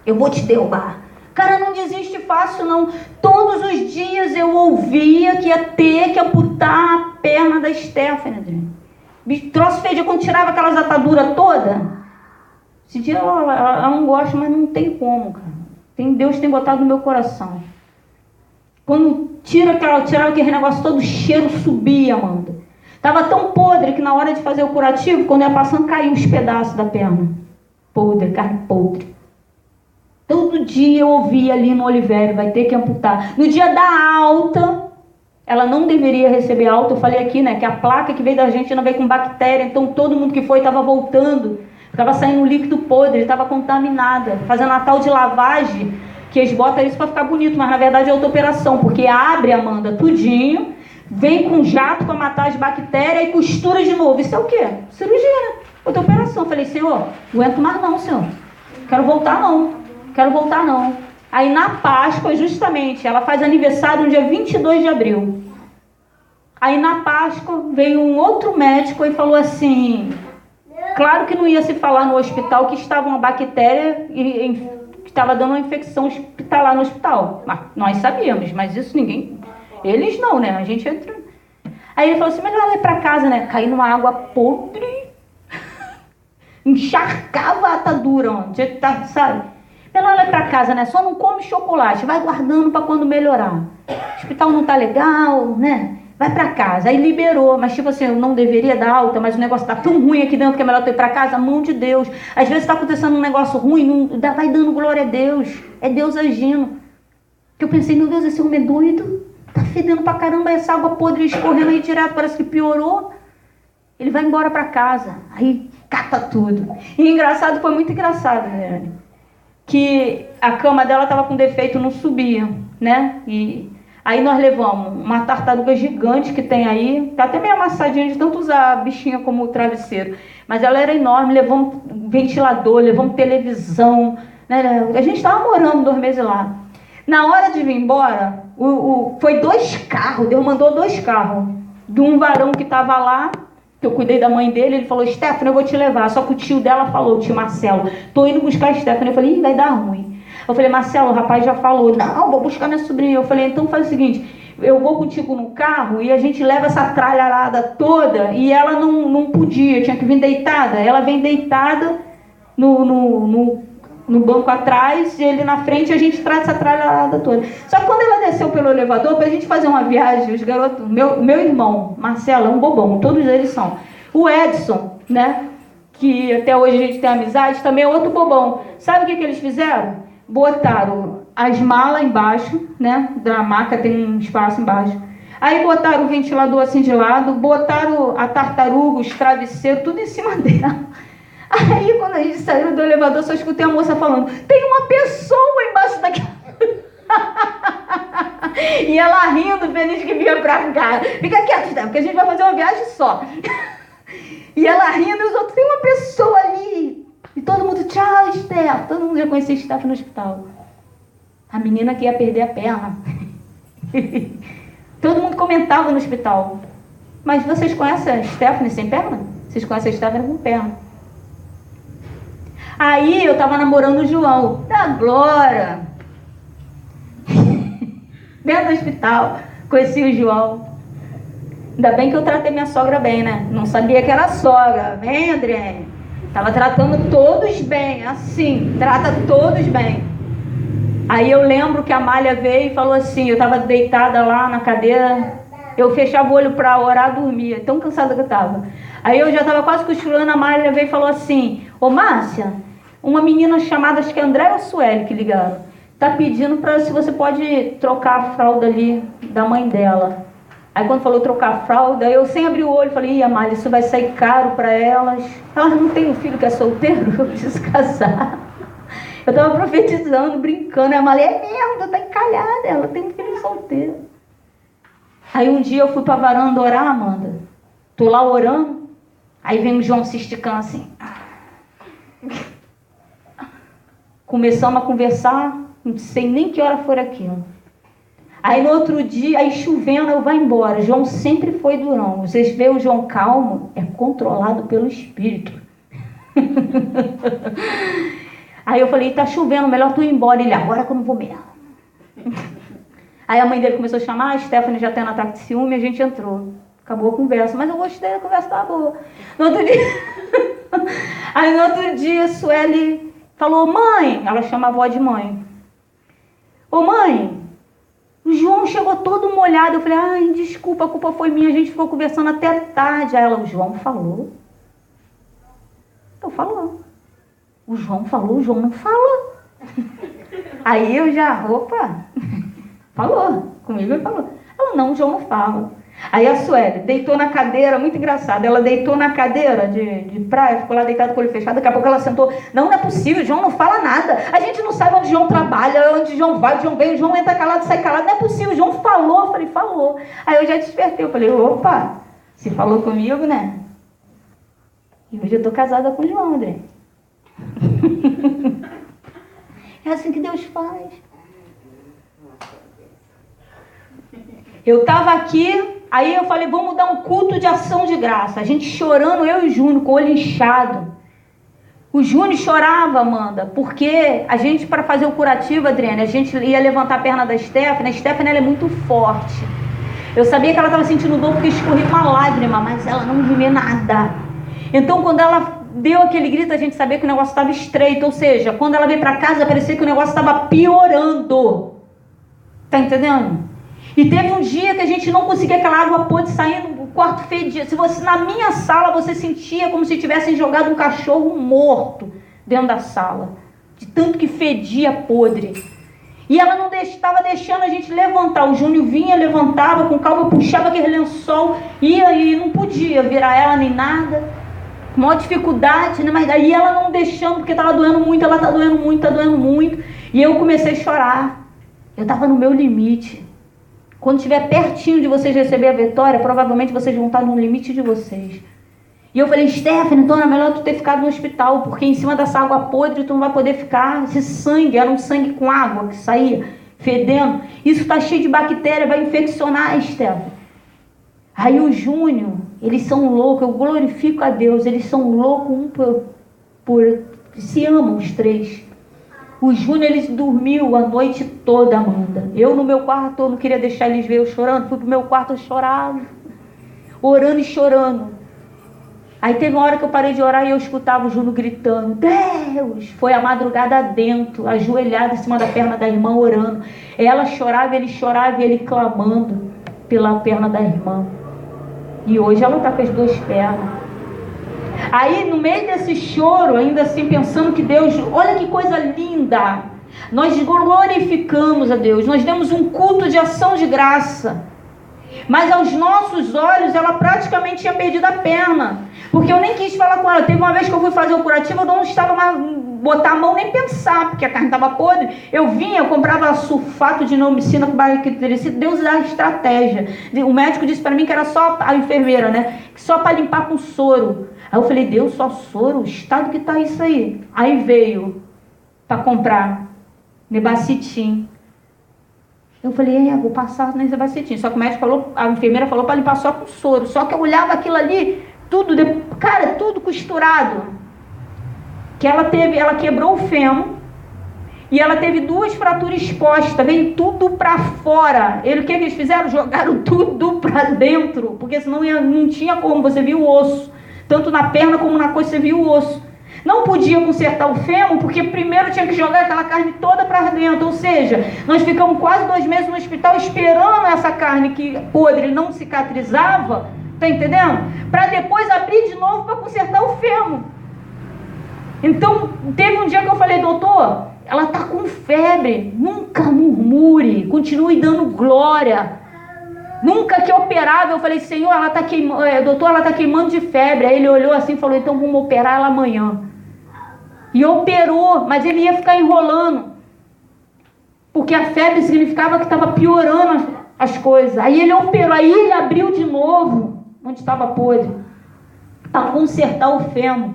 Eu vou te derrubar. Cara, não desiste fácil, não. Todos os dias eu ouvia que ia ter que amputar a perna da Stephanie. Troço feio, quando tirava aquelas ataduras todas. Esse dia ela não gosta, mas não tem como, cara. Deus tem botado no meu coração. Quando tirava aquele negócio todo, o cheiro subia, Amanda. Tava tão podre que na hora de fazer o curativo, quando ia passando, caiu os pedaços da perna. Podre, carne podre. Todo dia eu ouvia ali no Olivério, vai ter que amputar. No dia da alta, ela não deveria receber alta. Eu falei aqui, né, que a placa que veio da Argentina veio com bactéria. Então todo mundo que foi estava voltando. Estava saindo um líquido podre, estava contaminada. Fazendo a tal de lavagem, que eles botam isso para ficar bonito. Mas na verdade é outra operação, porque abre, Amanda, tudinho. Vem com jato para matar as bactérias e costura de novo. Isso é o quê? Cirurgia, né? Outra operação. Eu falei, Senhor, não aguento mais não, Senhor. Quero voltar não. Aí na Páscoa, justamente, ela faz aniversário no dia 22 de abril. Aí na Páscoa veio um outro médico e falou assim, claro que não ia se falar no hospital que estava uma bactéria que estava dando uma infecção hospitalar no hospital. Mas nós sabíamos, mas isso ninguém... Eles não, né? A gente entra... Aí ele falou assim, melhor ela ir para casa, né? Cair numa água podre, encharcava a atadura, sabe? Melhor ela ir para casa, né? Só não come chocolate, vai guardando para quando melhorar. O hospital não tá legal, né? vai pra casa. Aí liberou, mas tipo assim, eu não deveria dar alta, mas o negócio tá tão ruim aqui dentro que é melhor tu ir pra casa. Mão de Deus. Às vezes tá acontecendo um negócio ruim, vai dando glória a Deus. É Deus agindo. Que eu pensei, meu Deus, esse homem é doido. Tá fedendo pra caramba, essa água podre escorrendo aí direto, parece que piorou. Ele vai embora pra casa. Aí cata tudo. E engraçado, foi muito engraçado, né? Que a cama dela tava com defeito, não subia, né? E aí nós levamos uma tartaruga gigante que tem aí, tá até meio amassadinha de tanto usar a bichinha como travesseiro, mas ela era enorme, levamos ventilador, levamos televisão, né? A gente estava morando 2 meses lá. Na hora de vir embora, foi 2 carros, Deus mandou 2 carros, de um varão que estava lá, que eu cuidei da mãe dele, ele falou, Stephanie, eu vou te levar, só que o tio dela falou, o tio Marcelo, tô indo buscar a Stephanie. Eu falei, vai dar ruim. Eu falei, Marcelo, o rapaz já falou, não, vou buscar minha sobrinha. Eu falei, então faz o seguinte, eu vou contigo no carro e a gente leva essa tralharada toda. E ela não podia, tinha que vir deitada. Ela vem deitada no banco atrás, e ele na frente, e a gente traz essa tralharada toda. Só que quando ela desceu pelo elevador, pra gente fazer uma viagem, os garotos, meu irmão, Marcelo, é um bobão, todos eles são. O Edson, né, que até hoje a gente tem amizade, também é outro bobão. Sabe o que eles fizeram? Botaram as malas embaixo, né? Da maca tem um espaço embaixo. Aí botaram o ventilador assim de lado, botaram a tartaruga, os travesseiros, tudo em cima dela. Aí quando a gente saiu do elevador, só escutei a moça falando, tem uma pessoa embaixo daquela... E ela rindo, feliz que vinha pra cá. Fica quieto, porque a gente vai fazer uma viagem só. E ela rindo, e os outros, tem uma pessoa ali. E todo mundo, tchau, Steph. Todo mundo já conhecia Steph no hospital. A menina que ia perder a perna. Todo mundo comentava no hospital. Mas vocês conhecem a Stephanie sem perna? Vocês conhecem a Stephanie com perna? Aí eu tava namorando o João. Da Glória. Dentro do hospital. Conheci o João. Ainda bem que eu tratei minha sogra bem, né? Não sabia que era sogra. Vem, Adriane. Tava tratando todos bem, assim, trata todos bem. Aí eu lembro que a Malha veio e falou assim, eu tava deitada lá na cadeira, eu fechava o olho para orar, dormia, tão cansada que eu tava. Aí eu já tava quase cochilando, a Malha veio e falou assim, ô Márcia, uma menina chamada, acho que é André ou Sueli que ligaram, tá pedindo para se você pode trocar a fralda ali da mãe dela. Aí quando falou trocar a fralda, eu sem abrir o olho, falei, ih, Amália, isso vai sair caro para elas. Elas não têm um filho que é solteiro, eu preciso casar. Eu estava profetizando, brincando, a Amália, é mesmo, tá encalhada, ela tem um filho solteiro. Aí um dia eu fui para a varanda orar, Amanda. Tô lá orando, aí vem o João se esticando assim. Começamos a conversar, não sei nem que hora foi aquilo. Aí no outro dia, aí chovendo, eu vou embora. João sempre foi durão. Vocês veem o João calmo, é controlado pelo Espírito. Aí eu falei, tá chovendo, melhor tu ir embora. Ele, agora que eu não vou mesmo. Aí a mãe dele começou a chamar, a Stephanie já tendo ataque de ciúme, a gente entrou. Acabou a conversa, mas eu gostei da conversa, tava boa. No outro dia, aí no outro dia, a Sueli falou, mãe, ela chama a avó de mãe. Ô mãe, o João chegou todo molhado. Eu falei, ai, desculpa, a culpa foi minha. A gente ficou conversando até tarde. Aí ela, o João falou? Eu falou. O João falou, o João não falou. Aí eu já, opa, falou. Comigo ele falou. Ela, não, o João não fala. Aí a Sueli deitou na cadeira, muito engraçado. Ela deitou na cadeira de praia, ficou lá deitada com o olho fechado. Daqui a pouco ela sentou. Não é possível, o João não fala nada. A gente não sabe onde o João trabalha, onde o João vai, o João vem, o João entra calado, sai calado. Não é possível, o João falou. Eu falei, falou. Aí eu já despertei, eu falei, opa, se falou comigo, né? E hoje eu tô casada com o João, André. É assim que Deus faz. Eu tava aqui, aí eu falei, vamos dar um culto de ação de graça. A gente chorando, eu e o Júnior, com o olho inchado. O Júnior chorava, Amanda, porque a gente, para fazer o curativo, Adriane, a gente ia levantar a perna da Stephanie. A Stephanie, ela é muito forte. Eu sabia que ela estava sentindo dor porque escorria uma lágrima, mas ela não via nada. Então, quando ela deu aquele grito, a gente sabia que o negócio estava estreito. Ou seja, quando ela veio para casa, parecia que o negócio estava piorando. Tá entendendo? E teve um dia que a gente não conseguia aquela água podre saindo, o quarto fedia. Se você, na minha sala, você sentia como se tivessem jogado um cachorro morto dentro da sala. De tanto que fedia podre. E ela não estava deixando a gente levantar. O Júnior vinha, levantava, com calma, puxava aquele lençol, ia e não podia virar ela nem nada. Com maior dificuldade, né? Mas aí ela não deixando, porque estava doendo muito, ela está doendo muito, está doendo muito. E eu comecei a chorar. Eu estava no meu limite. Quando estiver pertinho de vocês receber a vitória, provavelmente vocês vão estar no limite de vocês. E eu falei, Stephanie, então é melhor tu ter ficado no hospital, porque em cima dessa água podre tu não vai poder ficar. Esse sangue, era um sangue com água que saía, fedendo. Isso está cheio de bactéria, vai infeccionar, Stephanie. Aí o Júnior, eles são loucos, eu glorifico a Deus, eles são loucos se amam os três. O Júnior, ele dormiu a noite toda, Amanda. Eu no meu quarto, eu não queria deixar eles ver eu chorando, fui pro meu quarto, eu chorava, orando e chorando. Aí teve uma hora que eu parei de orar e eu escutava o Júnior gritando, Deus! Foi a madrugada dentro, ajoelhado em cima da perna da irmã, orando. Ela chorava, e ele clamando pela perna da irmã. E hoje ela está com as duas pernas. Aí no meio desse choro, ainda assim pensando que Deus, olha que coisa linda, nós glorificamos a Deus, nós demos um culto de ação de graça. Mas aos nossos olhos ela praticamente tinha perdido a perna, porque eu nem quis falar com ela. Teve uma vez que eu fui fazer o curativo, eu não estava mais botar a mão nem pensar, porque a carne estava podre. Eu vinha, eu comprava sulfato de neomicina com bactericida. Deus dá estratégia. O médico disse para mim que era só a enfermeira, né? Que só para limpar com soro. Aí eu falei, Deus, só soro? O estado que está isso aí? Aí veio para comprar Nebacetim. Eu falei, vou passar nesse Nebacetim. Só que o médico falou, a enfermeira falou para limpar só com soro. Só que eu olhava aquilo ali, tudo, cara, tudo costurado. Que ela quebrou o fêmur e ela teve 2 fraturas expostas, veio tudo para fora. O que eles fizeram? Jogaram tudo para dentro, porque senão não tinha como, você viu o osso. Tanto na perna como na coxa você viu o osso. Não podia consertar o fêmur, porque primeiro tinha que jogar aquela carne toda para dentro. Ou seja, nós ficamos quase 2 meses no hospital esperando essa carne que podre não cicatrizava, tá entendendo? Para depois abrir de novo para consertar o fêmur. Então, teve um dia que eu falei, doutor, ela está com febre, nunca murmure, continue dando glória. Nunca que operava, eu falei, Senhor, ela está queimando, doutor, ela está queimando de febre. Aí ele olhou assim e falou, então vamos operar ela amanhã. E operou, mas ele ia ficar enrolando, porque a febre significava que estava piorando as coisas. Aí ele operou, aí ele abriu de novo, onde estava podre, para consertar o fêmur.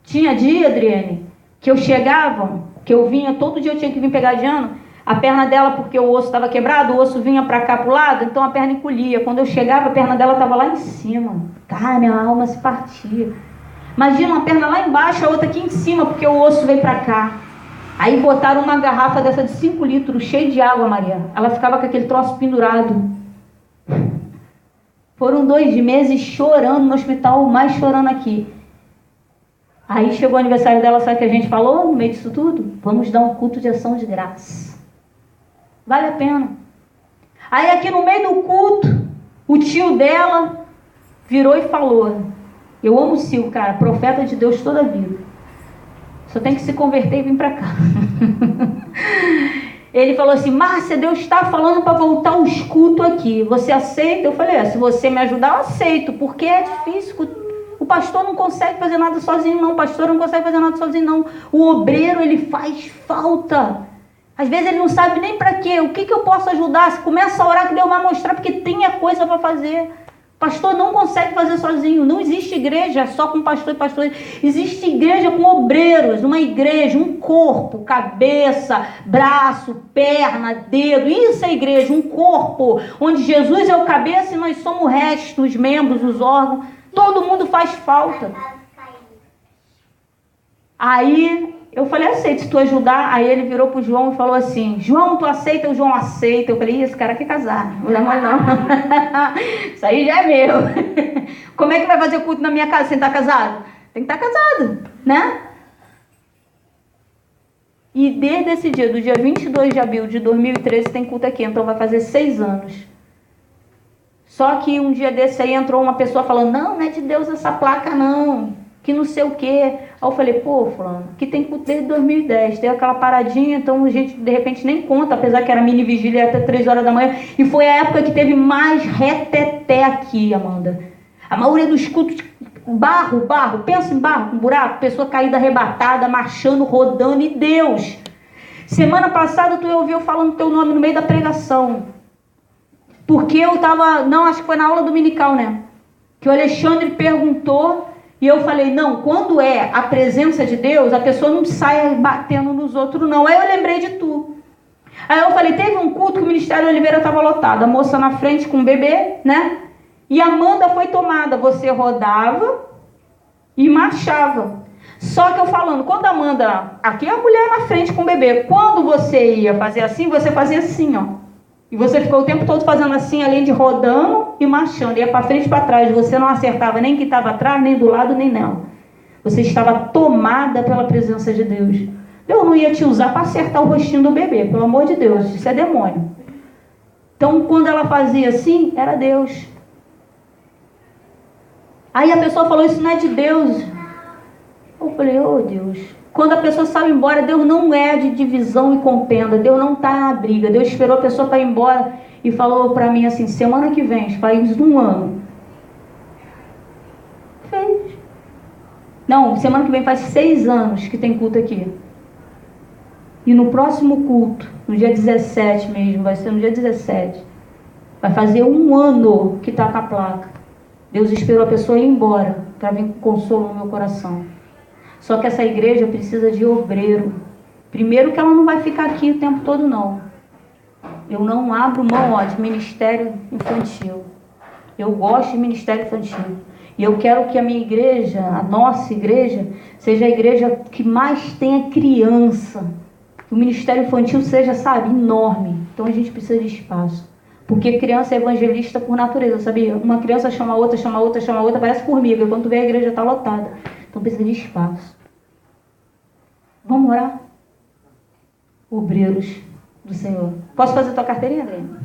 Tinha dia, Adriane, que eu chegava, que eu vinha, todo dia eu tinha que vir pegar a Diana, a perna dela, porque o osso estava quebrado, o osso vinha para cá, para o lado, então a perna encolhia. Quando eu chegava, a perna dela estava lá em cima. Cara, minha alma se partia. Imagina uma perna lá embaixo, a outra aqui em cima, porque o osso veio para cá. Aí botaram uma garrafa dessa de 5 litros, cheia de água, Maria. Ela ficava com aquele troço pendurado. Foram 2 meses chorando no hospital, mais chorando aqui. Aí chegou o aniversário dela, sabe o que a gente falou no meio disso tudo? Vamos dar um culto de ação de graça. Vale a pena. Aí aqui no meio do culto, o tio dela virou e falou, eu amo o Sil, cara, profeta de Deus toda a vida. Só tem que se converter e vir para cá. Ele falou assim, Márcia, Deus está falando para voltar os cultos aqui. Você aceita? Eu falei, se você me ajudar, eu aceito, porque é difícil. O pastor não consegue fazer nada sozinho, não. O pastor não consegue fazer nada sozinho, não. O obreiro, ele faz falta. Às vezes ele não sabe nem para quê. O que eu posso ajudar? Se começa a orar que Deus vai mostrar, porque tem a coisa para fazer. O pastor não consegue fazer sozinho. Não existe igreja só com pastor e pastor. Existe igreja com obreiros. Uma igreja, um corpo, cabeça, braço, perna, dedo. Isso é igreja, um corpo. Onde Jesus é o cabeça e nós somos o resto, os membros, os órgãos. Todo mundo faz falta. Aí eu falei, aceito, se tu ajudar. Aí ele virou pro João e falou assim, João, tu aceita? O João aceita. Eu falei, esse cara quer casar. Não dá mais não. Isso aí já é meu. Como é que vai fazer o culto na minha casa sem estar casado? Tem que estar casado, né? E desde esse dia, do dia 22 de abril de 2013, tem culto aqui. Então vai fazer 6 anos. Só que um dia desse aí entrou uma pessoa falando, não é de Deus essa placa não, que não sei o quê. Aí eu falei, pô, fulano, aqui tem culto desde 2010, tem aquela paradinha, então a gente de repente nem conta, apesar que era mini vigília até 3 horas da manhã. E foi a época que teve mais reteté aqui, Amanda. A maioria dos cultos, barro, pensa em barro, com buraco, pessoa caída, arrebatada, marchando, rodando, e Deus. Semana passada tu ouviu falando teu nome no meio da pregação. Porque eu estava, não, acho que foi na aula dominical, né? Que o Alexandre perguntou e eu falei, não, quando é a presença de Deus, a pessoa não sai batendo nos outros, não. Aí eu lembrei de tu. Aí eu falei, teve um culto que o Ministério Oliveira estava lotado, a moça na frente com o bebê, né? E a Amanda foi tomada, você rodava e marchava. Só que eu falando, quando a Amanda, aqui é a mulher na frente com o bebê, quando você ia fazer assim, você fazia assim, ó. E você ficou o tempo todo fazendo assim, além de rodando e marchando. Ia para frente e para trás. Você não acertava nem quem estava atrás, nem do lado, nem nela. Você estava tomada pela presença de Deus. Eu não ia te usar para acertar o rostinho do bebê. Pelo amor de Deus, isso é demônio. Então, quando ela fazia assim, era Deus. Aí a pessoa falou, isso não é de Deus. Eu falei, oh Deus. Quando a pessoa saiu embora, Deus não é de divisão e contenda. Deus não está na briga. Deus esperou a pessoa para ir embora e falou para mim assim, semana que vem, faz 1 ano. Fez. Não, semana que vem faz 6 anos que tem culto aqui. E no próximo culto, no dia 17 mesmo, vai ser no dia 17, vai fazer 1 ano que está com a placa. Deus esperou a pessoa ir embora para vir com consolo no meu coração. Só que essa igreja precisa de obreiro. Primeiro que ela não vai ficar aqui o tempo todo, não. Eu não abro mão de ministério infantil. Eu gosto de ministério infantil. E eu quero que a minha igreja, a nossa igreja, seja a igreja que mais tenha criança. Que o ministério infantil seja, sabe, enorme. Então a gente precisa de espaço. Porque criança é evangelista por natureza, sabia? Uma criança chama outra, chama outra, chama outra, parece formiga. Quando tu vê, a igreja está lotada. Então precisa de espaço. Vamos orar? Obreiros do Senhor. Posso fazer tua carteirinha, Adriana?